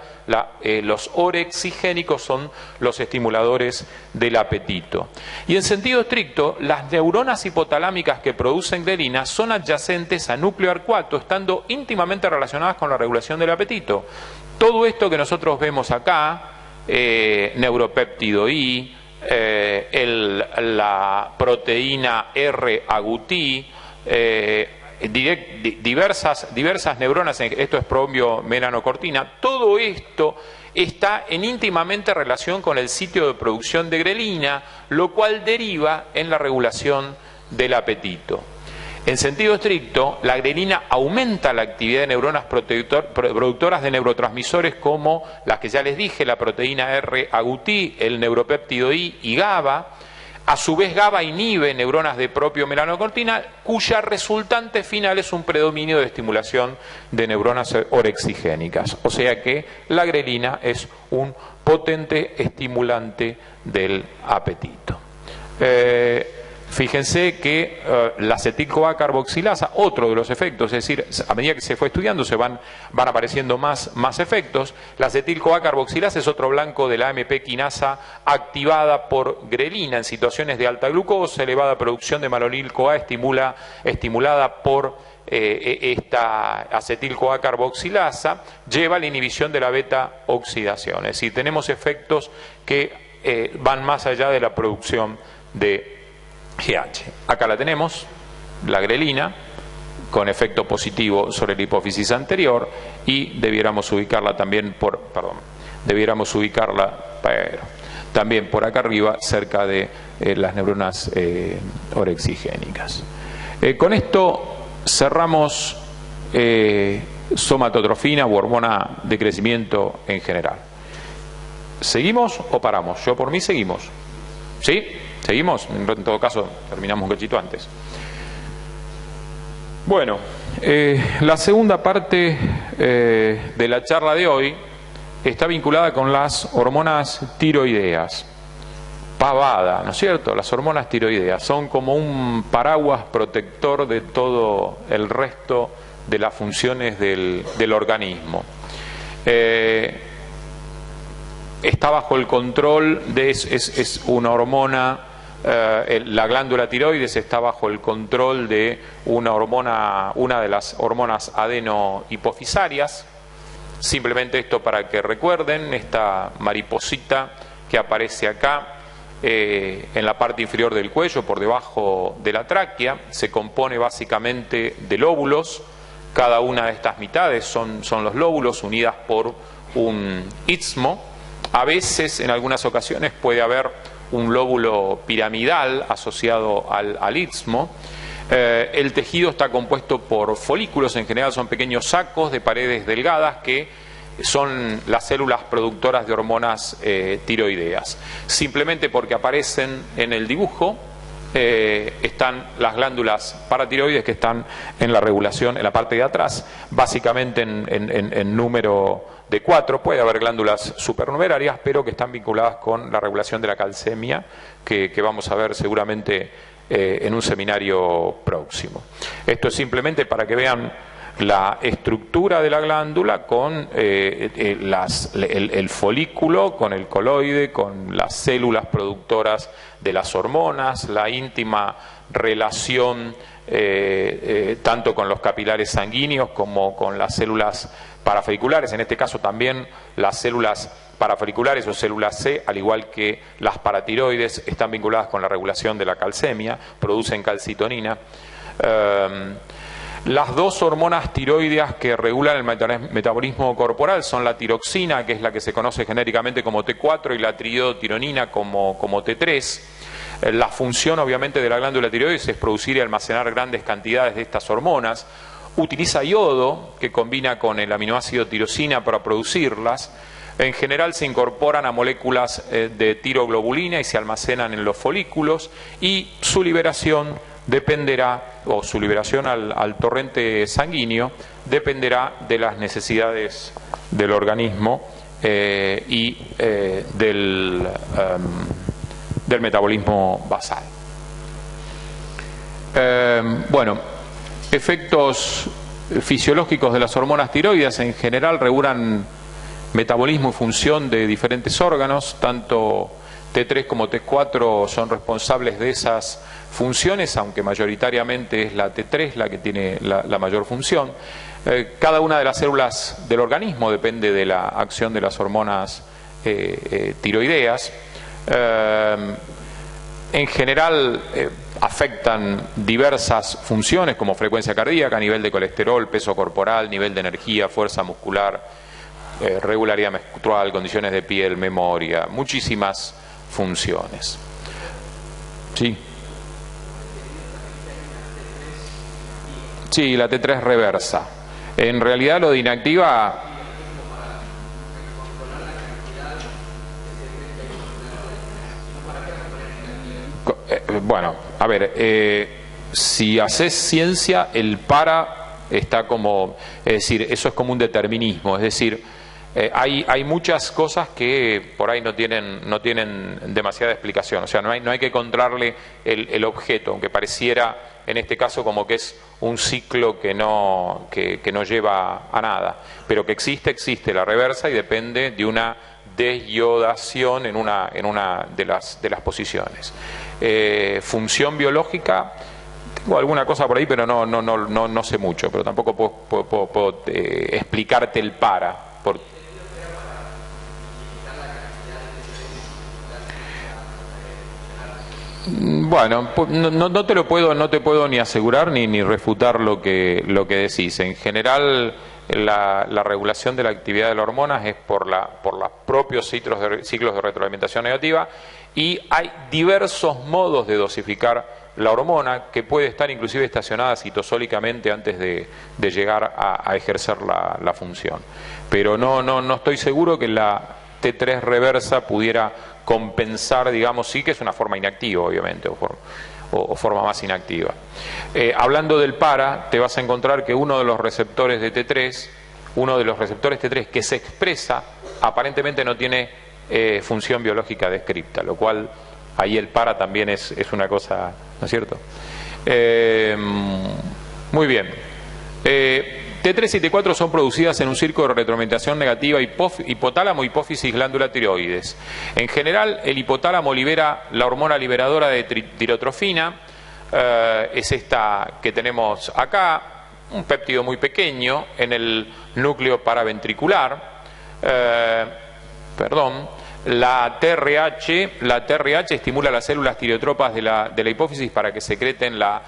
Los orexigénicos son los estimuladores del apetito. Y en sentido estricto, las neuronas hipotalámicas que producen grelina son adyacentes a núcleo arcuato, estando íntimamente relacionadas con la regulación del apetito. Todo esto que nosotros vemos acá, neuropéptido I, la proteína R-agouti, diversas neuronas, esto es prombio-melanocortina, todo esto está en íntimamente relación con el sitio de producción de grelina, lo cual deriva en la regulación del apetito. En sentido estricto, la grelina aumenta la actividad de neuronas productoras de neurotransmisores como las que ya les dije, la proteína R-agouti, el neuropéptido I y GABA. A su vez, GABA inhibe neuronas de propio melanocortina, cuya resultante final es un predominio de estimulación de neuronas orexigénicas. O sea que la grelina es un potente estimulante del apetito. Fíjense que la acetil-CoA-carboxilasa, otro de los efectos, es decir, a medida que se fue estudiando se van apareciendo más efectos. La acetil-CoA-carboxilasa es otro blanco de la AMP quinasa activada por grelina en situaciones de alta glucosa, elevada producción de malonil-CoA estimulada por esta acetil-CoA-carboxilasa, lleva a la inhibición de la beta-oxidación. Es decir, tenemos efectos que van más allá de la producción de GH. Acá la tenemos, la grelina, con efecto positivo sobre la hipófisis anterior, y debiéramos ubicarla también también por acá arriba, cerca de las neuronas orexigénicas. Con esto cerramos somatotrofina u hormona de crecimiento en general. ¿Seguimos o paramos? Yo por mí seguimos. ¿Sí? ¿Seguimos? En todo caso, terminamos un cachito antes. Bueno, la segunda parte de la charla de hoy está vinculada con las hormonas tiroideas. Pavada, ¿no es cierto? Las hormonas tiroideas son como un paraguas protector de todo el resto de las funciones del organismo. Está bajo el control es una hormona, la glándula tiroides está bajo el control de una de las hormonas adeno-hipofisarias. Simplemente esto para que recuerden, esta mariposita que aparece acá en la parte inferior del cuello, por debajo de la tráquea, se compone básicamente de lóbulos. Cada una de estas mitades son los lóbulos unidas por un istmo. A veces, en algunas ocasiones, puede haber un lóbulo piramidal asociado al istmo. El tejido está compuesto por folículos, en general son pequeños sacos de paredes delgadas que son las células productoras de hormonas tiroideas. Simplemente porque aparecen en el dibujo, están las glándulas paratiroides que están en la regulación, en la parte de atrás, básicamente en número de 4. Puede haber glándulas supernumerarias, pero que están vinculadas con la regulación de la calcemia, que vamos a ver seguramente en un seminario próximo. Esto es simplemente para que vean la estructura de la glándula con el folículo, con el coloide, con las células productoras de las hormonas, la íntima relación tanto con los capilares sanguíneos como con las células parafoliculares, en este caso también las células parafoliculares o células C, al igual que las paratiroides, están vinculadas con la regulación de la calcemia, producen calcitonina. Las dos hormonas tiroideas que regulan el metabolismo corporal son la tiroxina, que es la que se conoce genéricamente como T4, y la triiodotironina como T3. La función, obviamente, de la glándula tiroides es producir y almacenar grandes cantidades de estas hormonas. Utiliza yodo, que combina con el aminoácido tirosina para producirlas. En general se incorporan a moléculas de tiroglobulina y se almacenan en los folículos, y su liberación dependerá, o su liberación al torrente sanguíneo, dependerá de las necesidades del organismo y del metabolismo basal. Bueno, efectos fisiológicos de las hormonas tiroides en general regulan metabolismo y función de diferentes órganos. Tanto T3 como T4 son responsables de esas funciones, aunque mayoritariamente es la T3 la que tiene la mayor función. Cada una de las células del organismo depende de la acción de las hormonas tiroideas. En general afectan diversas funciones como frecuencia cardíaca, nivel de colesterol, peso corporal, nivel de energía, fuerza muscular, regularidad menstrual, condiciones de piel, memoria, muchísimas funciones. Sí. Sí, la T3 reversa. En realidad lo de inactiva... Bueno, a ver, si haces ciencia, el para está como... Es decir, eso es como un determinismo, es decir... hay muchas cosas que por ahí no tienen demasiada explicación, o sea, no hay que encontrarle el objeto, aunque pareciera en este caso como que es un ciclo que no lleva a nada, pero que existe la reversa y depende de una desyodación en una de las posiciones. Función biológica, tengo alguna cosa por ahí, pero no sé mucho, pero tampoco puedo explicarte el para. Bueno, no te puedo ni asegurar ni refutar lo que decís. En general, la regulación de la actividad de las hormonas es por los propios ciclos de retroalimentación negativa, y hay diversos modos de dosificar la hormona, que puede estar inclusive estacionada citosólicamente antes de llegar a ejercer la función. Pero no estoy seguro que la T3 reversa pudiera compensar, digamos, sí que es una forma inactiva, obviamente, o forma más inactiva. Hablando del para, te vas a encontrar que uno de los receptores de T3, uno de los receptores T3 que se expresa, aparentemente no tiene función biológica descripta, lo cual ahí el para también es una cosa, ¿no es cierto? Muy bien. T3 y T4 son producidas en un círculo de retroalimentación negativa hipotálamo, hipófisis, glándula tiroides. En general, el hipotálamo libera la hormona liberadora de tirotrofina, es esta que tenemos acá, un péptido muy pequeño en el núcleo paraventricular. La TRH estimula las células tireotropas de la hipófisis para que secreten la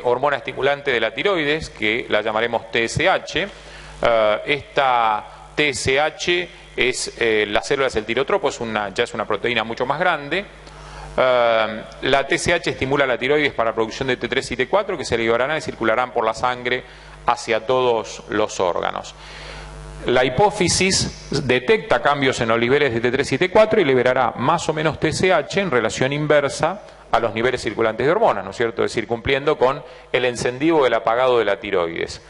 hormona estimulante de la tiroides, que la llamaremos TSH. Esta TSH es las células del tireotropo, ya es una proteína mucho más grande. La TSH estimula la tiroides para la producción de T3 y T4, que se liberarán y circularán por la sangre hacia todos los órganos. La hipófisis detecta cambios en los niveles de T3 y T4 y liberará más o menos TSH en relación inversa a los niveles circulantes de hormonas, ¿no es cierto? Es decir, cumpliendo con el encendido o el apagado de la tiroides.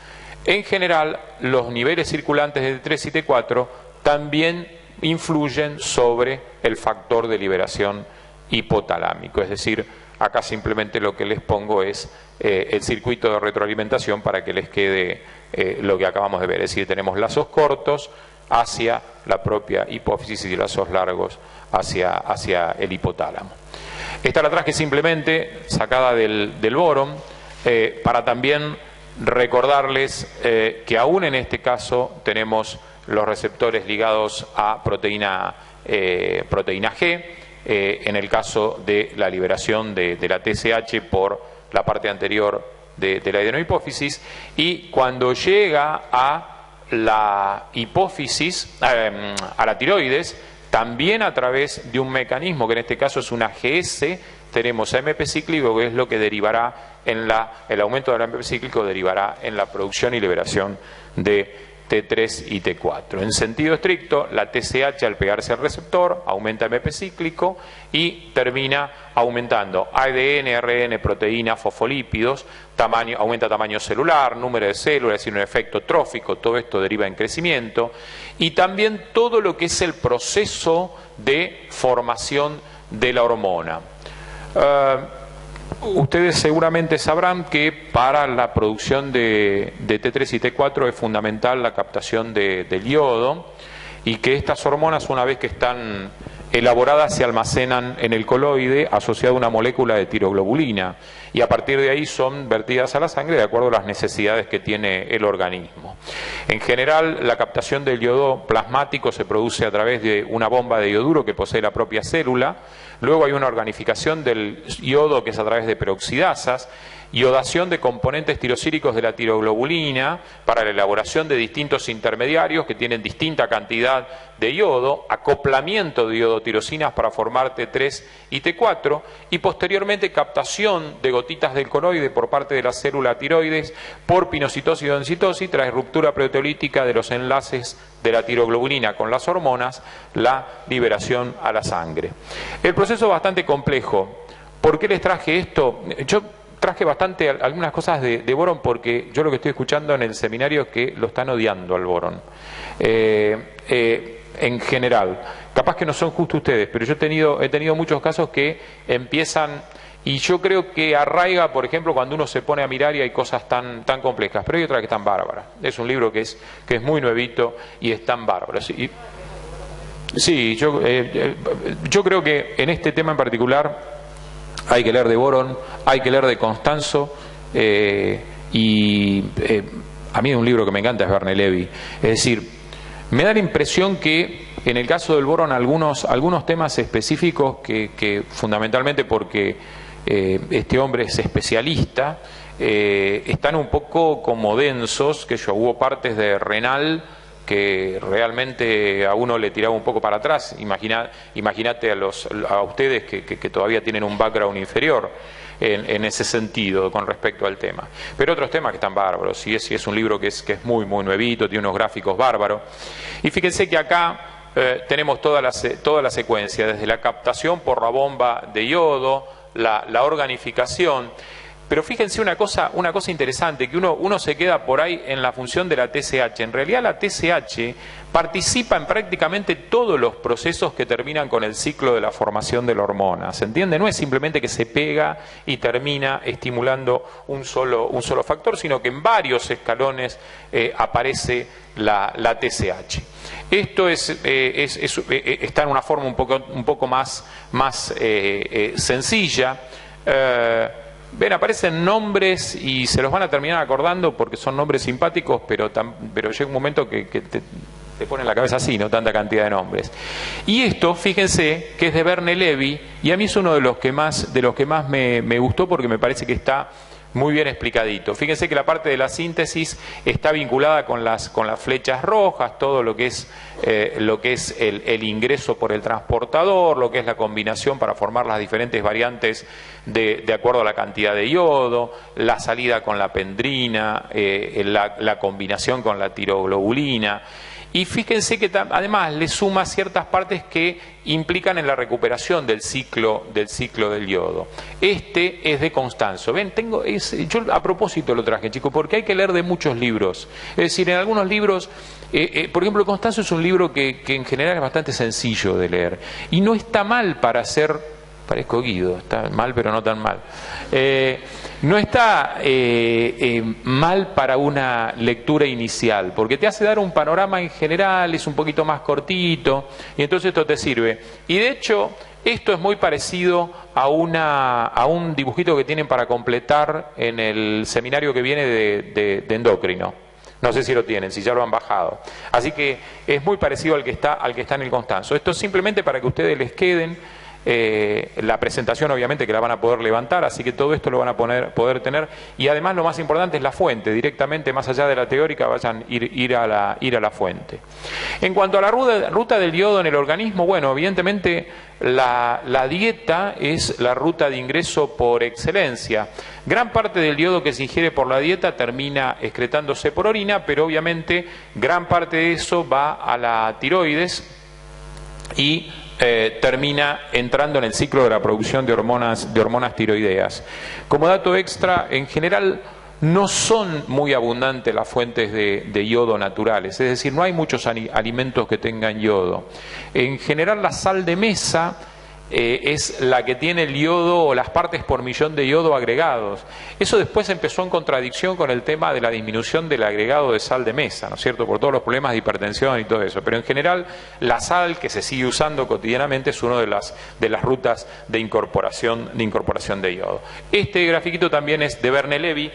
En general, los niveles circulantes de T3 y T4 también influyen sobre el factor de liberación hipotalámico, es decir, acá simplemente lo que les pongo es el circuito de retroalimentación para que les quede lo que acabamos de ver, es decir, tenemos lazos cortos hacia la propia hipófisis y lazos largos hacia el hipotálamo. Esta la traje simplemente sacada del boron para también recordarles que aún en este caso tenemos los receptores ligados a proteína G, en el caso de la liberación de la TSH por la parte anterior de la adenohipófisis, y cuando llega a la hipófisis, a la tiroides, también a través de un mecanismo que en este caso es una GS, tenemos AMP cíclico, que es lo que derivará el aumento del AMP cíclico derivará en la producción y liberación de T3 y T4. En sentido estricto, la TSH al pegarse al receptor aumenta AMP cíclico y termina aumentando ADN, ARN, proteína, fosfolípidos, aumenta tamaño celular, número de células, es decir, un efecto trófico, todo esto deriva en crecimiento, y también todo lo que es el proceso de formación de la hormona. Ustedes seguramente sabrán que para la producción de T3 y T4 es fundamental la captación del yodo, y que estas hormonas, una vez que están elaboradas, se almacenan en el coloide asociado a una molécula de tiroglobulina, y a partir de ahí son vertidas a la sangre de acuerdo a las necesidades que tiene el organismo. En general, la captación del yodo plasmático se produce a través de una bomba de yoduro que posee la propia célula. Luego hay una organificación del yodo que es a través de peroxidasas, iodación de componentes tirosílicos de la tiroglobulina para la elaboración de distintos intermediarios que tienen distinta cantidad de yodo, acoplamiento de iodotirosinas para formar T3 y T4, y posteriormente captación de gotitas del coloide por parte de la célula tiroides por pinocitosis o densitosis tras ruptura proteolítica de los enlaces de la tiroglobulina con las hormonas, la liberación a la sangre. El proceso es bastante complejo. ¿Por qué les traje esto? Yo traje algunas cosas de boron porque yo lo que estoy escuchando en el seminario es que lo están odiando al boron. En general, capaz que no son justo ustedes, pero yo he tenido muchos casos que empiezan, y yo creo que arraiga, por ejemplo, cuando uno se pone a mirar y hay cosas tan complejas, pero hay otras que están bárbaras. Es un libro que es muy nuevito y es tan bárbaro. Sí, yo creo que en este tema en particular hay que leer de Boron, hay que leer de Constanzo, y a mí un libro que me encanta es Verne Levy. Es decir, me da la impresión que en el caso del boron algunos temas específicos que fundamentalmente porque este hombre es especialista, están un poco como densos, que hubo partes de renal que realmente a uno le tiraba un poco para atrás. Imagínate a ustedes que todavía tienen un background inferior en ese sentido con respecto al tema. Pero otros temas que están bárbaros, si es un libro que es muy nuevito, tiene unos gráficos bárbaros. Y fíjense que acá tenemos toda la secuencia, desde la captación por la bomba de yodo, la organificación. Pero fíjense una cosa interesante, que uno se queda por ahí en la función de la TSH. En realidad la TSH participa en prácticamente todos los procesos que terminan con el ciclo de la formación de la hormona. ¿Se entiende? No es simplemente que se pega y termina estimulando un solo factor, sino que en varios escalones aparece la TSH. Esto está en una forma un poco más sencilla. Ven, aparecen nombres y se los van a terminar acordando porque son nombres simpáticos, pero llega un momento que te pone en la cabeza así, no tanta cantidad de nombres. Y esto, fíjense, que es de Verne Levy, y a mí es uno de los que más me gustó porque me parece que está muy bien explicadito. Fíjense que la parte de la síntesis está vinculada con las flechas rojas, todo lo que es el ingreso por el transportador, lo que es la combinación para formar las diferentes variantes de acuerdo a la cantidad de yodo, la salida con la pendrina, la combinación con la tiroglobulina. Y fíjense que además le suma ciertas partes que implican en la recuperación del ciclo del yodo. Este es de Constanzo. Ven, yo a propósito lo traje, chicos, porque hay que leer de muchos libros. Es decir, en algunos libros, por ejemplo, Constanzo es un libro que en general es bastante sencillo de leer. Y no está mal para ser... Parezco Guido, está mal pero no tan mal. No está mal para una lectura inicial, porque te hace dar un panorama en general, es un poquito más cortito, y entonces esto te sirve. Y de hecho, esto es muy parecido a un dibujito que tienen para completar en el seminario que viene de endocrino. No sé si lo tienen, si ya lo han bajado. Así que es muy parecido al que está en el Constanzo. Esto es simplemente para que ustedes les queden. La presentación obviamente que la van a poder levantar, así que todo esto lo van a poder tener, y además lo más importante es la fuente, directamente más allá de la teórica vayan ir a la fuente. En cuanto a la ruta del yodo en el organismo, bueno, evidentemente la dieta es la ruta de ingreso por excelencia. Gran parte del yodo que se ingiere por la dieta termina excretándose por orina, pero obviamente gran parte de eso va a la tiroides y termina entrando en el ciclo de la producción de hormonas tiroideas. Como dato extra, en general no son muy abundantes las fuentes de yodo naturales, es decir, no hay muchos alimentos que tengan yodo. En general la sal de mesa es la que tiene el yodo o las partes por millón de yodo agregados. Eso después empezó en contradicción con el tema de la disminución del agregado de sal de mesa, ¿no es cierto?, por todos los problemas de hipertensión y todo eso. Pero en general la sal que se sigue usando cotidianamente es una de las rutas de incorporación de yodo. Este grafiquito también es de Verne Levy,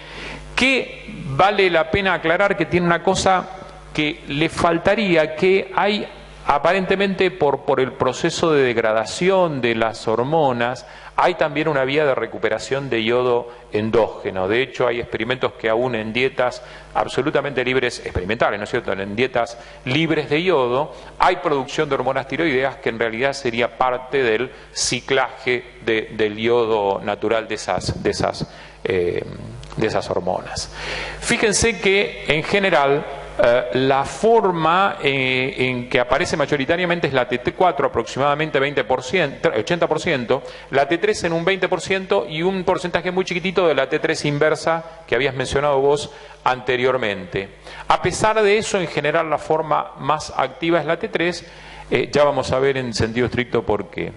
que vale la pena aclarar que tiene una cosa que le faltaría, que hay aparentemente por el proceso de degradación de las hormonas, hay también una vía de recuperación de yodo endógeno. De hecho, hay experimentos que aún en dietas absolutamente libres, experimentales, ¿no es cierto?, en dietas libres de yodo, hay producción de hormonas tiroideas que en realidad sería parte del ciclaje del yodo natural de esas hormonas. Fíjense que en general la forma en que aparece mayoritariamente es la T4, aproximadamente 80%, la T3 en un 20% y un porcentaje muy chiquitito de la T3 inversa que habías mencionado vos anteriormente. A pesar de eso, en general la forma más activa es la T3, ya vamos a ver en sentido estricto por qué.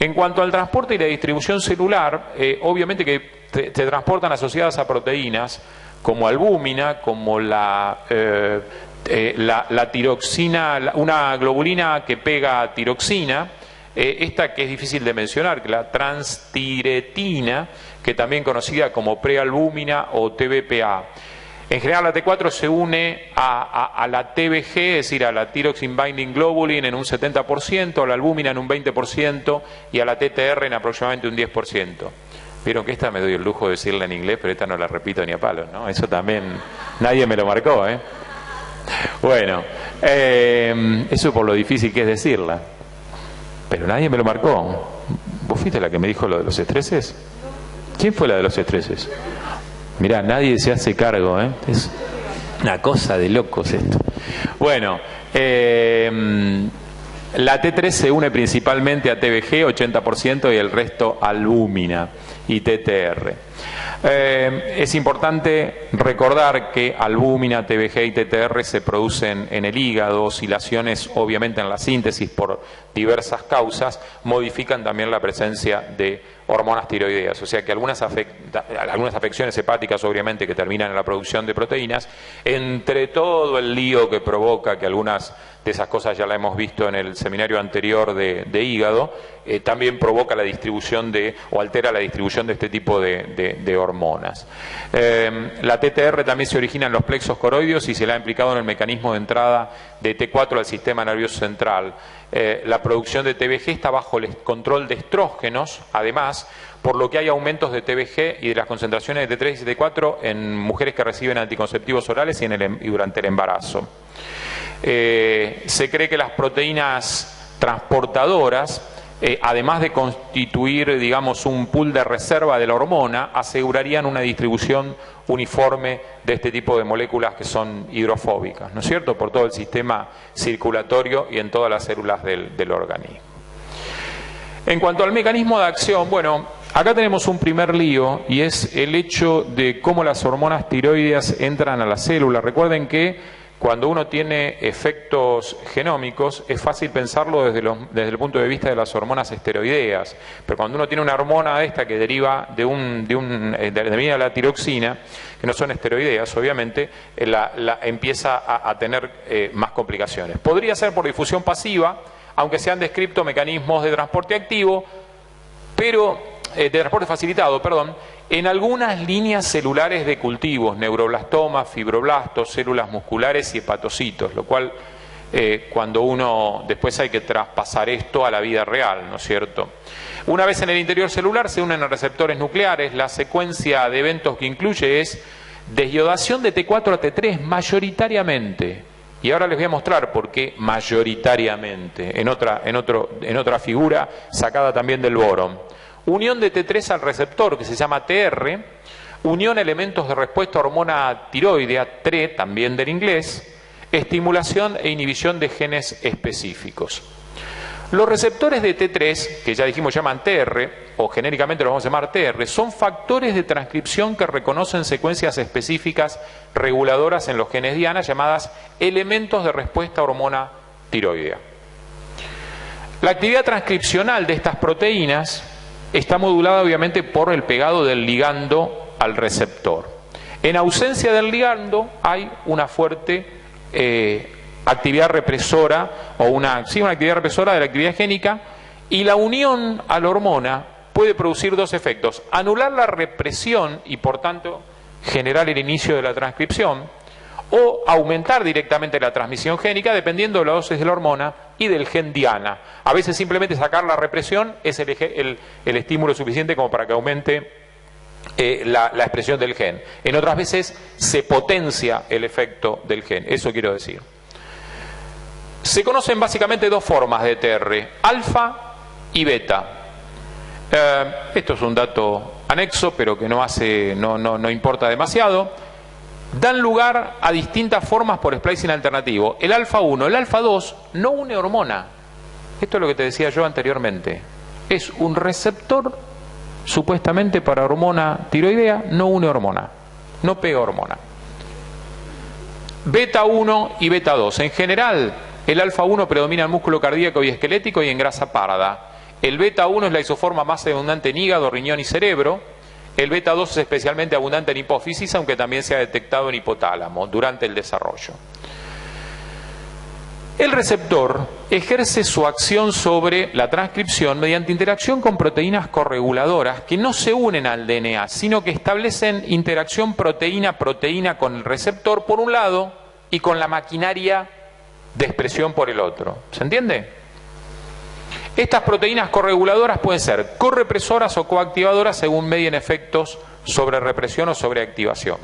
En cuanto al transporte y la distribución celular, obviamente que te transportan asociadas a proteínas, como albúmina, como la tiroxina, una globulina que pega a tiroxina, esta que es difícil de mencionar, que la transtiretina, que también conocida como prealbúmina o TBPA. En general la T4 se une a la TBG, es decir, a la Thyroxine Binding Globulin en un 70%, a la albúmina en un 20% y a la TTR en aproximadamente un 10%. Vieron que esta me doy el lujo de decirla en inglés, pero esta no la repito ni a palos, ¿no? Eso también nadie me lo marcó, ¿eh? Bueno, eso por lo difícil que es decirla. Pero nadie me lo marcó. ¿Vos fuiste la que me dijo lo de los estreses? ¿Quién fue la de los estreses? Mirá, nadie se hace cargo, ¿eh? Es una cosa de locos esto. Bueno, la T3 se une principalmente a TBG, 80%, y el resto a albúmina y TTR. Es importante recordar que albúmina, TBG y TTR se producen en el hígado. Oscilaciones, obviamente, en la síntesis por diversas causas modifican también la presencia de hormonas tiroideas, o sea que algunas afecciones hepáticas, obviamente, que terminan en la producción de proteínas, entre todo el lío que provoca, que algunas de esas cosas ya la hemos visto en el seminario anterior de hígado, también provoca la distribución o altera la distribución de este tipo de hormonas. La TTR también se origina en los plexos coroideos y se la ha implicado en el mecanismo de entrada de T4 al sistema nervioso central. La producción de TBG está bajo el control de estrógenos, además, por lo que hay aumentos de TBG y de las concentraciones de T3 y T4 en mujeres que reciben anticonceptivos orales y durante el embarazo. Se cree que las proteínas transportadoras, además de constituir, digamos, un pool de reserva de la hormona, asegurarían una distribución uniforme de este tipo de moléculas que son hidrofóbicas, ¿no es cierto?, por todo el sistema circulatorio y en todas las células del organismo. En cuanto al mecanismo de acción, bueno, acá tenemos un primer lío, y es el hecho de cómo las hormonas tiroideas entran a la célula. Recuerden que cuando uno tiene efectos genómicos es fácil pensarlo desde el punto de vista de las hormonas esteroideas, pero cuando uno tiene una hormona esta que deriva de la tiroxina, que no son esteroideas, obviamente, empieza a tener más complicaciones. Podría ser por difusión pasiva, aunque se han descrito mecanismos de transporte activo, de transporte facilitado, en algunas líneas celulares de cultivos, neuroblastomas, fibroblastos, células musculares y hepatocitos, lo cual cuando uno después hay que traspasar esto a la vida real, ¿no es cierto? Una vez en el interior celular se unen a receptores nucleares. La secuencia de eventos que incluye es desyodación de T4 a T3 mayoritariamente. Y ahora les voy a mostrar por qué mayoritariamente, en otra figura sacada también del borón. Unión de T3 al receptor, que se llama TR, unión elementos de respuesta a hormona tiroidea, TRE, también del inglés, estimulación e inhibición de genes específicos. Los receptores de T3, que ya dijimos llaman TR, o genéricamente los vamos a llamar TR, son factores de transcripción que reconocen secuencias específicas reguladoras en los genes diana, llamadas elementos de respuesta a hormona tiroidea. La actividad transcripcional de estas proteínas está modulada obviamente por el pegado del ligando al receptor. En ausencia del ligando hay una fuerte actividad represora, o una actividad represora de la actividad génica, y la unión a la hormona puede producir dos efectos: anular la represión y por tanto generar el inicio de la transcripción, o aumentar directamente la transmisión génica dependiendo de la dosis de la hormona y del gen diana. A veces simplemente sacar la represión es el estímulo suficiente como para que aumente la expresión del gen. En otras veces se potencia el efecto del gen, eso quiero decir. Se conocen básicamente dos formas de TR, alfa y beta. Esto es un dato anexo, pero que no importa demasiado. Dan lugar a distintas formas por splicing alternativo. El alfa 1, el alfa 2 no une hormona. Esto es lo que te decía yo anteriormente. Es un receptor supuestamente para hormona tiroidea, no une hormona, no pega hormona. Beta 1 y beta 2. En general, el alfa 1 predomina en músculo cardíaco y esquelético y en grasa parda. El beta 1 es la isoforma más abundante en hígado, riñón y cerebro. El beta 2 es especialmente abundante en hipófisis, aunque también se ha detectado en hipotálamo durante el desarrollo. El receptor ejerce su acción sobre la transcripción mediante interacción con proteínas correguladoras que no se unen al DNA, sino que establecen interacción proteína-proteína con el receptor por un lado y con la maquinaria de expresión por el otro. ¿Se entiende? Estas proteínas correguladoras pueden ser correpresoras o coactivadoras según medien efectos sobre represión o sobre activación.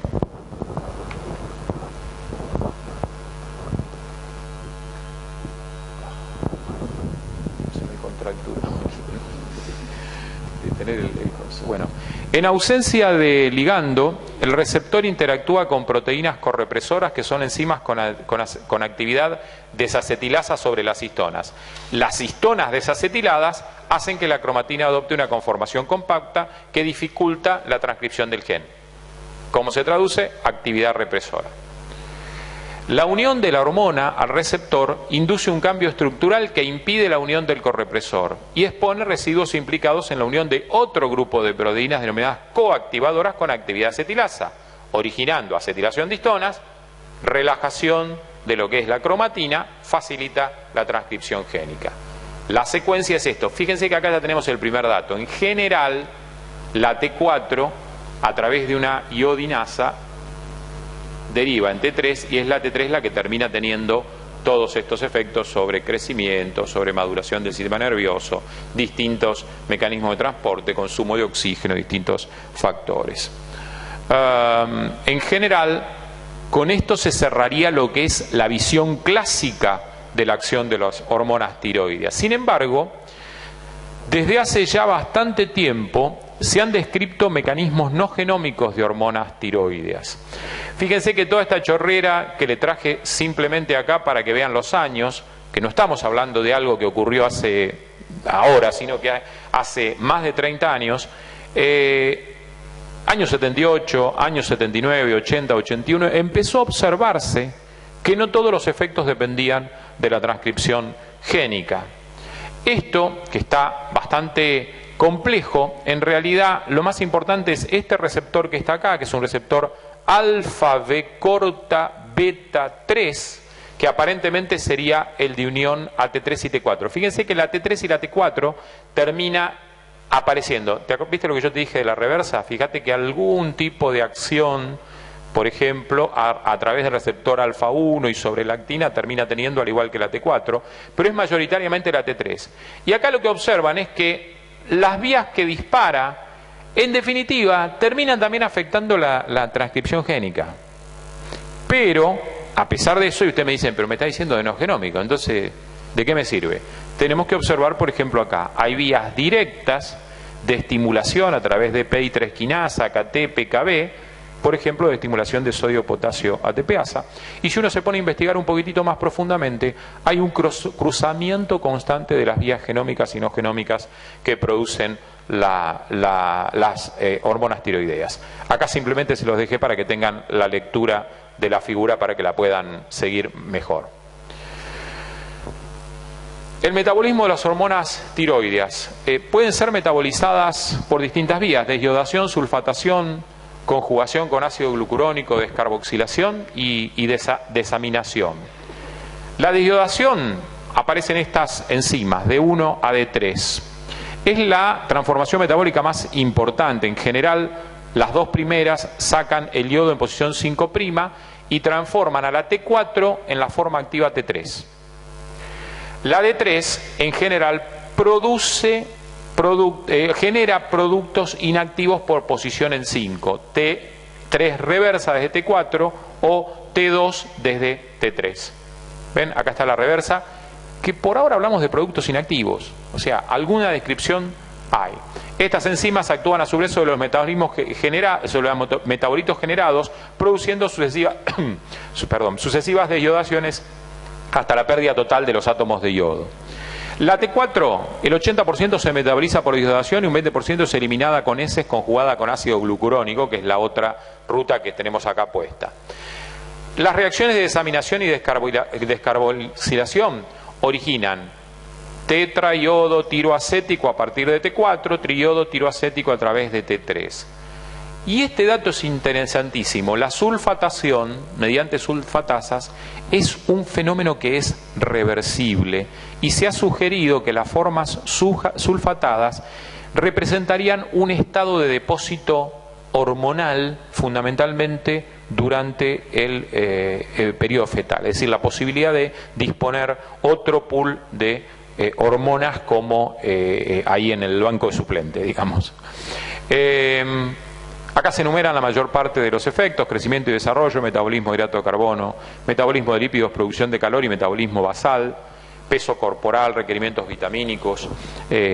Bueno, en ausencia de ligando, el receptor interactúa con proteínas correpresoras que son enzimas con actividad desacetilasa sobre las histonas. Las histonas desacetiladas hacen que la cromatina adopte una conformación compacta que dificulta la transcripción del gen. ¿Cómo se traduce? Actividad represora. La unión de la hormona al receptor induce un cambio estructural que impide la unión del correpresor y expone residuos implicados en la unión de otro grupo de proteínas denominadas coactivadoras con actividad acetilasa, originando acetilación de histonas, relajación de lo que es la cromatina, facilita la transcripción génica. La secuencia es esto. Fíjense que acá ya tenemos el primer dato. En general, la T4, a través de una iodinasa, deriva en T3 y es la T3 la que termina teniendo todos estos efectos sobre crecimiento, sobre maduración del sistema nervioso, distintos mecanismos de transporte, consumo de oxígeno, distintos factores. En general, con esto se cerraría lo que es la visión clásica de la acción de las hormonas tiroideas. Sin embargo, desde hace ya bastante tiempo se han descrito mecanismos no genómicos de hormonas tiroideas. Fíjense que toda esta chorrera que le traje simplemente acá para que vean los años, que no estamos hablando de algo que ocurrió ahora, sino que hace más de 30 años, años 78, años 79, 80, 81, empezó a observarse que no todos los efectos dependían de la transcripción génica. Esto, que está bastante complejo, en realidad lo más importante es este receptor que está acá, que es un receptor alfa B corta beta 3, que aparentemente sería el de unión a T3 y T4. Fíjense que la T3 y la T4 termina apareciendo. ¿Viste lo que yo te dije de la reversa? Fíjate que algún tipo de acción, por ejemplo, a través del receptor alfa 1 y sobre la actina termina teniendo al igual que la T4, pero es mayoritariamente la T3. Y acá lo que observan es que las vías que dispara, en definitiva, terminan también afectando la transcripción génica. Pero, a pesar de eso, y ustedes me dicen, pero me está diciendo de no genómico, entonces, ¿de qué me sirve? Tenemos que observar, por ejemplo, acá, hay vías directas de estimulación a través de PI3 quinasa, KT, PKB, por ejemplo, de estimulación de sodio-potasio ATPasa. Y si uno se pone a investigar un poquitito más profundamente, hay un cruzamiento constante de las vías genómicas y no genómicas que producen las hormonas tiroideas. Acá simplemente se los dejé para que tengan la lectura de la figura para que la puedan seguir mejor. El metabolismo de las hormonas tiroideas pueden ser metabolizadas por distintas vías: desyodación, sulfatación, conjugación con ácido glucurónico, descarboxilación y desaminación. La desyodación aparece en estas enzimas de 1 a D3. Es la transformación metabólica más importante. En general, las dos primeras sacan el yodo en posición 5' y transforman a la T4 en la forma activa T3. La D3, en general, genera productos inactivos por posición en 5, T3 reversa desde T4 o T2 desde T3. ¿Ven? Acá está la reversa, que por ahora hablamos de productos inactivos, o sea, alguna descripción hay. Estas enzimas actúan a su vez sobre los metabolitos generados, produciendo sucesivas desyodaciones hasta la pérdida total de los átomos de yodo. La T4, el 80% se metaboliza por desyodación y un 20% es eliminada con heces conjugada con ácido glucurónico, que es la otra ruta que tenemos acá puesta. Las reacciones de desaminación y descarboxilación originan tetraiodo tiroacético a partir de T4, triiodo tiroacético a través de T3. Y este dato es interesantísimo. La sulfatación, mediante sulfatasas, es un fenómeno que es reversible y se ha sugerido que las formas sulfatadas representarían un estado de depósito hormonal fundamentalmente durante el periodo fetal, es decir, la posibilidad de disponer otro pool de hormonas como ahí en el banco de suplente, digamos. Acá se enumeran la mayor parte de los efectos: crecimiento y desarrollo, metabolismo de hidrato de carbono, metabolismo de lípidos, producción de calor y metabolismo basal, peso corporal, requerimientos vitamínicos,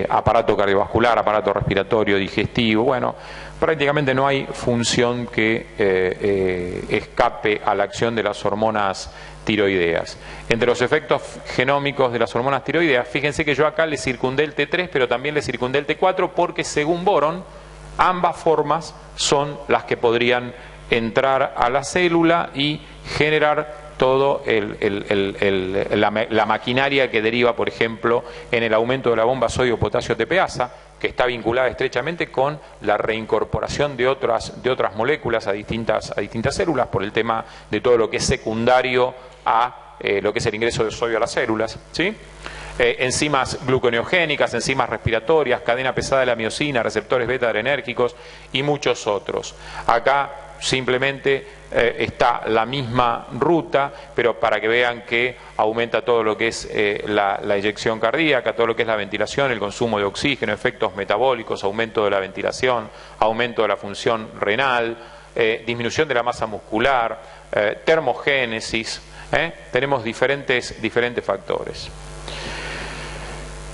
aparato cardiovascular, aparato respiratorio, digestivo. Bueno, prácticamente no hay función que escape a la acción de las hormonas tiroideas. Entre los efectos genómicos de las hormonas tiroideas, fíjense que yo acá le circundé el T3, pero también le circundé el T4, porque según Boron, ambas formas son las que podrían entrar a la célula y generar todo la maquinaria que deriva, por ejemplo, en el aumento de la bomba sodio-potasio TPasa, que está vinculada estrechamente con la reincorporación de otras moléculas a distintas células, por el tema de todo lo que es secundario a lo que es el ingreso de sodio a las células, ¿sí? Enzimas gluconeogénicas, enzimas respiratorias, cadena pesada de la miosina, receptores beta adrenérgicos y muchos otros. Acá simplemente está la misma ruta, pero para que vean que aumenta todo lo que es la eyección cardíaca, todo lo que es la ventilación, el consumo de oxígeno, efectos metabólicos, aumento de la ventilación, aumento de la función renal, disminución de la masa muscular, termogénesis, tenemos diferentes factores.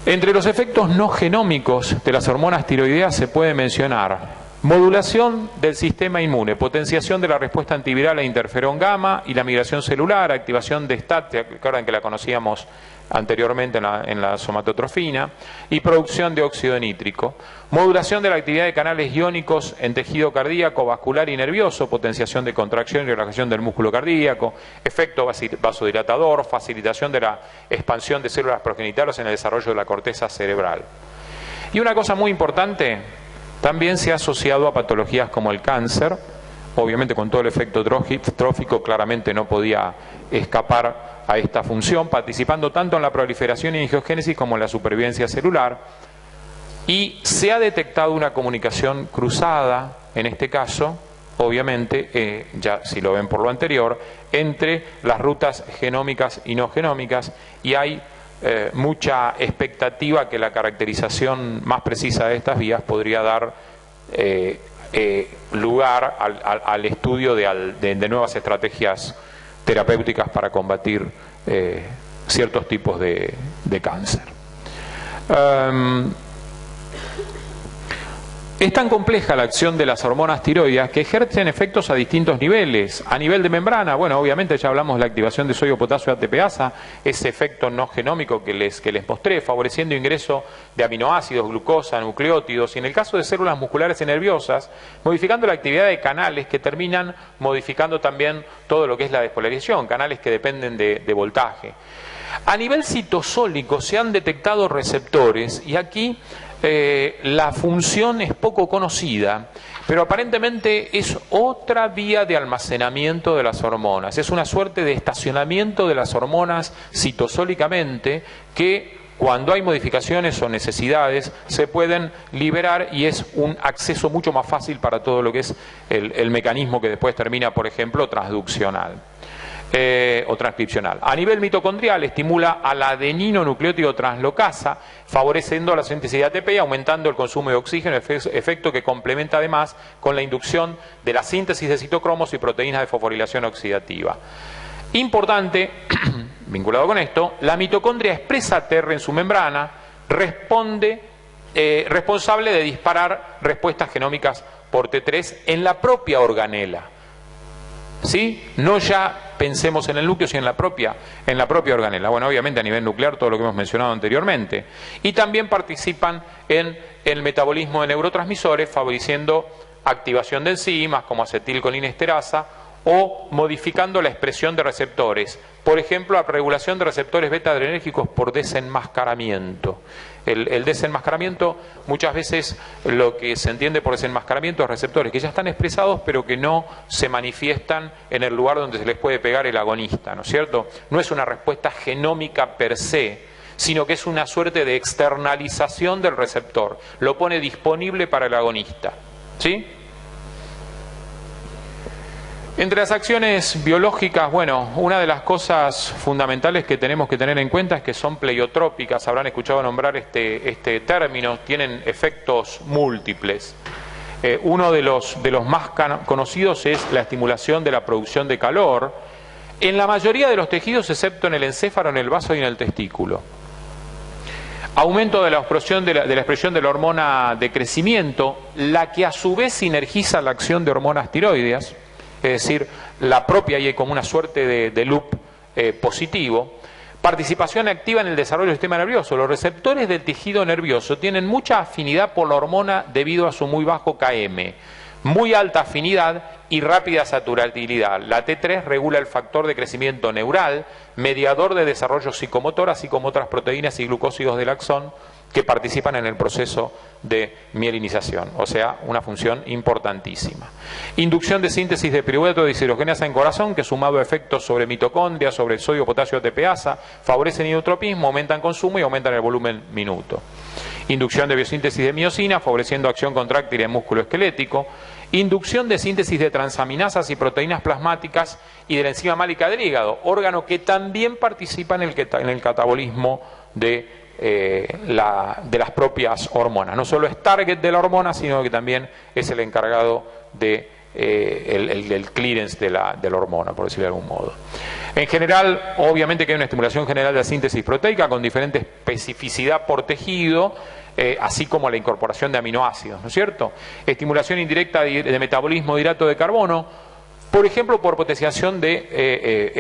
Entre los efectos no genómicos de las hormonas tiroideas se puede mencionar modulación del sistema inmune, potenciación de la respuesta antiviral a interferón gamma y la migración celular, activación de STAT, recuerdan que la conocíamos anteriormente en la somatotrofina, y producción de óxido nítrico, modulación de la actividad de canales iónicos en tejido cardíaco, vascular y nervioso, potenciación de contracción y relajación del músculo cardíaco, efecto vasodilatador, facilitación de la expansión de células progenitales en el desarrollo de la corteza cerebral. Y una cosa muy importante, también se ha asociado a patologías como el cáncer, obviamente con todo el efecto trófico claramente no podía escapar a esta función, participando tanto en la proliferación y angiogénesis como en la supervivencia celular, y se ha detectado una comunicación cruzada, en este caso, obviamente, ya si lo ven por lo anterior, entre las rutas genómicas y no genómicas, y hay mucha expectativa que la caracterización más precisa de estas vías podría dar lugar al estudio de nuevas estrategias terapéuticas para combatir ciertos tipos de cáncer. Es tan compleja la acción de las hormonas tiroideas que ejercen efectos a distintos niveles. A nivel de membrana, bueno, obviamente ya hablamos de la activación de sodio-potasio ATPasa, ese efecto no genómico que les mostré, favoreciendo ingreso de aminoácidos, glucosa, nucleótidos, y en el caso de células musculares y nerviosas, modificando la actividad de canales que terminan modificando también todo lo que es la despolarización, canales que dependen de voltaje. A nivel citosólico se han detectado receptores, y aquí la función es poco conocida, pero aparentemente es otra vía de almacenamiento de las hormonas. Es una suerte de estacionamiento de las hormonas citosólicamente que, cuando hay modificaciones o necesidades, se pueden liberar, y es un acceso mucho más fácil para todo lo que es el mecanismo que después termina, por ejemplo, transduccional. O transcripcional. A nivel mitocondrial estimula a la adeninonucleótido translocasa, favoreciendo la síntesis de ATP y aumentando el consumo de oxígeno, efecto que complementa además con la inducción de la síntesis de citocromos y proteínas de fosforilación oxidativa. Importante, vinculado con esto, la mitocondria expresa TR en su membrana, responsable de disparar respuestas genómicas por T3 en la propia organela. ¿Sí? No ya pensemos en el núcleo, sino en la propia organela. Bueno, obviamente a nivel nuclear todo lo que hemos mencionado anteriormente. Y también participan en el metabolismo de neurotransmisores, favoreciendo activación de enzimas como acetilcolinesterasa o modificando la expresión de receptores. Por ejemplo, la regulación de receptores beta adrenérgicos por desenmascaramiento. El desenmascaramiento, muchas veces lo que se entiende por desenmascaramiento es receptores que ya están expresados pero que no se manifiestan en el lugar donde se les puede pegar el agonista, ¿no es cierto? No es una respuesta genómica per se, sino que es una suerte de externalización del receptor. Lo pone disponible para el agonista, ¿sí? Entre las acciones biológicas, bueno, una de las cosas fundamentales que tenemos que tener en cuenta es que son pleiotrópicas. Habrán escuchado nombrar este término, tienen efectos múltiples. Uno de los más conocidos es la estimulación de la producción de calor, en la mayoría de los tejidos, excepto en el encéfalo, en el vaso y en el testículo. Aumento de la expresión de la hormona de crecimiento, la que a su vez sinergiza la acción de hormonas tiroideas, es decir, la propia, y hay como una suerte de loop positivo. Participación activa en el desarrollo del sistema nervioso. Los receptores del tejido nervioso tienen mucha afinidad por la hormona debido a su muy bajo Km, muy alta afinidad y rápida saturabilidad. La T3 regula el factor de crecimiento neural, mediador de desarrollo psicomotor, así como otras proteínas y glucósidos del axón que participan en el proceso de mielinización, o sea, una función importantísima. Inducción de síntesis de piruvato de deshidrogenasa en corazón, que sumado a efectos sobre mitocondria, sobre el sodio, potasio, ATPasa, favorecen iotropismo, aumentan consumo y aumentan el volumen minuto. Inducción de biosíntesis de miosina, favoreciendo acción contráctil en músculo esquelético. Inducción de síntesis de transaminasas y proteínas plasmáticas y de la enzima málica del hígado, órgano que también participa en el catabolismo de las propias hormonas. No solo es target de la hormona, sino que también es el encargado de el clearance de la hormona, por decirlo de algún modo. En general, obviamente que hay una estimulación general de la síntesis proteica con diferente especificidad por tejido, así como la incorporación de aminoácidos, ¿no es cierto? Estimulación indirecta de metabolismo de hidrato de carbono, por ejemplo, por potenciación de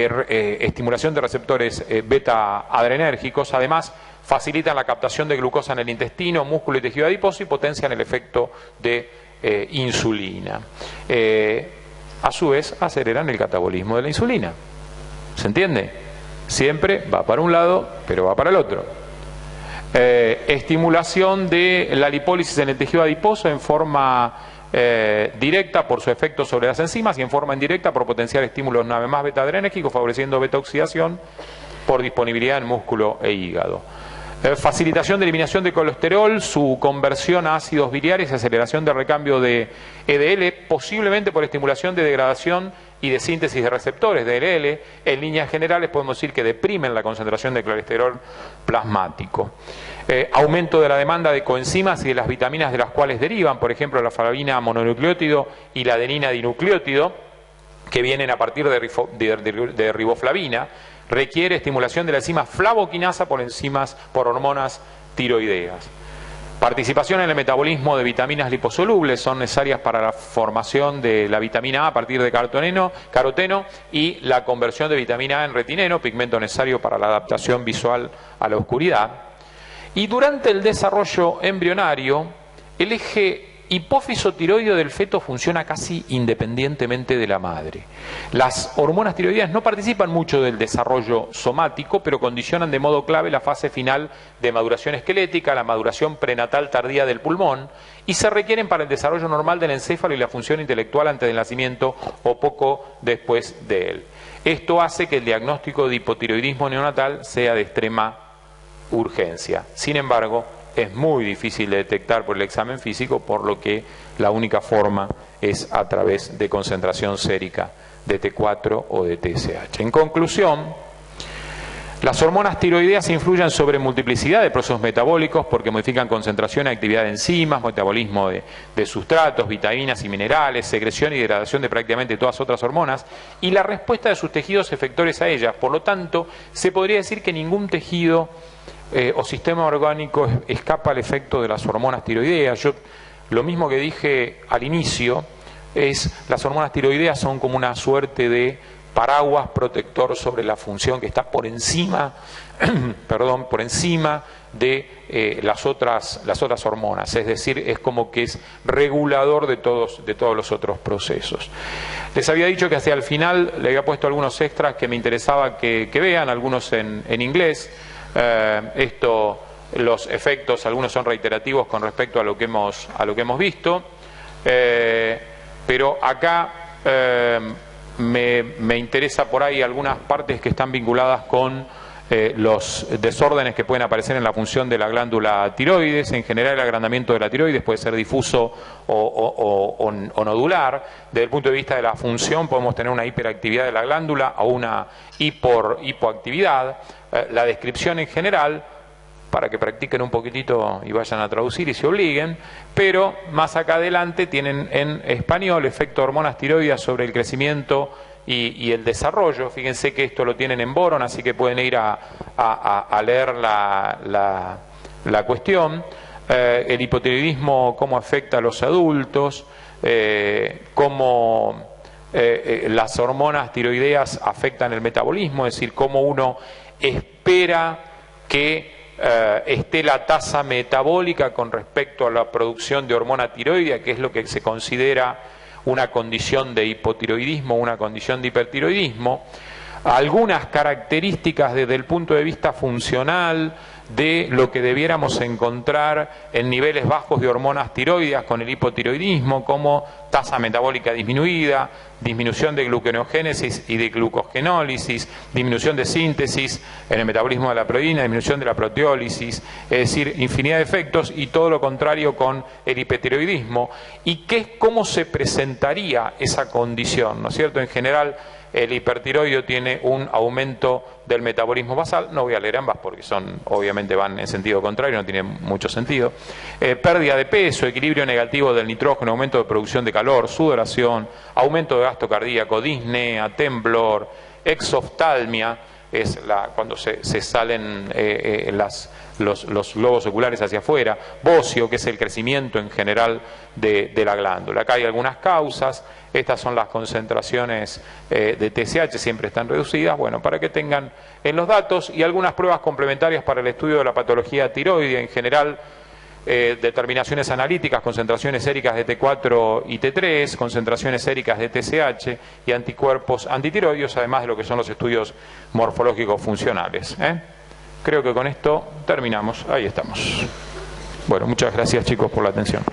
estimulación de receptores beta adrenérgicos. Además, facilitan la captación de glucosa en el intestino, músculo y tejido adiposo y potencian el efecto de insulina. A su vez, aceleran el catabolismo de la insulina. ¿Se entiende? Siempre va para un lado, pero va para el otro. Estimulación de la lipólisis en el tejido adiposo en forma directa por su efecto sobre las enzimas y en forma indirecta por potenciar estímulos una vez más beta-adrenérgicos, favoreciendo beta-oxidación por disponibilidad en músculo e hígado. Facilitación de eliminación de colesterol, su conversión a ácidos biliares y aceleración de recambio de EDL, posiblemente por estimulación de degradación y de síntesis de receptores de LL. En líneas generales podemos decir que deprimen la concentración de colesterol plasmático. Aumento de la demanda de coenzimas y de las vitaminas de las cuales derivan, por ejemplo, la flavina mononucleótido y la adenina dinucleótido, que vienen a partir de riboflavina. Requiere estimulación de la enzima flavoquinasa por hormonas tiroideas. Participación en el metabolismo de vitaminas liposolubles, son necesarias para la formación de la vitamina A partir de caroteno y la conversión de vitamina A en retineno, pigmento necesario para la adaptación visual a la oscuridad. Y durante el desarrollo embrionario, el eje hipófiso tiroideo del feto funciona casi independientemente de la madre. Las hormonas tiroideas no participan mucho del desarrollo somático, pero condicionan de modo clave la fase final de maduración esquelética, la maduración prenatal tardía del pulmón, y se requieren para el desarrollo normal del encéfalo y la función intelectual antes del nacimiento o poco después de él. Esto hace que el diagnóstico de hipotiroidismo neonatal sea de extrema urgencia. Sin embargo, es muy difícil de detectar por el examen físico, por lo que la única forma es a través de concentración sérica de T4 o de TSH. En conclusión, las hormonas tiroideas influyen sobre multiplicidad de procesos metabólicos porque modifican concentración y actividad de enzimas, metabolismo de sustratos, vitaminas y minerales, secreción y degradación de prácticamente todas otras hormonas y la respuesta de sus tejidos efectores a ellas. Por lo tanto, se podría decir que ningún tejido o sistema orgánico escapa al efecto de las hormonas tiroideas. Yo, lo mismo que dije al inicio, las hormonas tiroideas son como una suerte de paraguas protector sobre la función que está por encima, por encima de las otras hormonas. Es decir, es como que es regulador de todos los otros procesos. Les había dicho que hacia el final le había puesto algunos extras que me interesaba que vean, algunos en inglés. Los efectos, algunos son reiterativos con respecto a lo que hemos visto, pero acá me interesa por ahí algunas partes que están vinculadas con los desórdenes que pueden aparecer en la función de la glándula tiroides. En general, el agrandamiento de la tiroides puede ser difuso o nodular. Desde el punto de vista de la función podemos tener una hiperactividad de la glándula o una hipoactividad. La descripción en general, para que practiquen un poquitito y vayan a traducir y se obliguen, pero más acá adelante tienen en español efecto hormonas tiroides sobre el crecimiento y el desarrollo. Fíjense que esto lo tienen en Boron, así que pueden ir a leer la cuestión. El hipotiroidismo, cómo afecta a los adultos, cómo las hormonas tiroideas afectan el metabolismo, es decir, cómo uno espera que esté la tasa metabólica con respecto a la producción de hormona tiroidea, que es lo que se considera una condición de hipotiroidismo, una condición de hipertiroidismo. Algunas características desde el punto de vista funcional de lo que debiéramos encontrar en niveles bajos de hormonas tiroideas con el hipotiroidismo, como tasa metabólica disminuida, disminución de gluconeogénesis y de glucogenólisis, disminución de síntesis en el metabolismo de la proteína, disminución de la proteólisis, es decir, infinidad de efectos, y todo lo contrario con el hipertiroidismo. ¿Y cómo se presentaría esa condición? ¿No es cierto? En general, el hipertiroideo tiene un aumento del metabolismo basal, no voy a leer ambas porque obviamente van en sentido contrario, no tiene mucho sentido. Pérdida de peso, equilibrio negativo del nitrógeno, aumento de producción de calor, sudoración, aumento de gasto cardíaco, disnea, temblor, exoftalmia, es cuando se salen los globos oculares hacia afuera, bocio, que es el crecimiento en general de la glándula. Acá hay algunas causas, estas son las concentraciones de TSH, siempre están reducidas, bueno, para que tengan en los datos, y algunas pruebas complementarias para el estudio de la patología tiroidea en general, determinaciones analíticas, concentraciones séricas de T4 y T3, concentraciones séricas de TSH y anticuerpos antitiroideos, además de lo que son los estudios morfológicos funcionales. Creo que con esto terminamos. Ahí estamos. Bueno, muchas gracias, chicos, por la atención.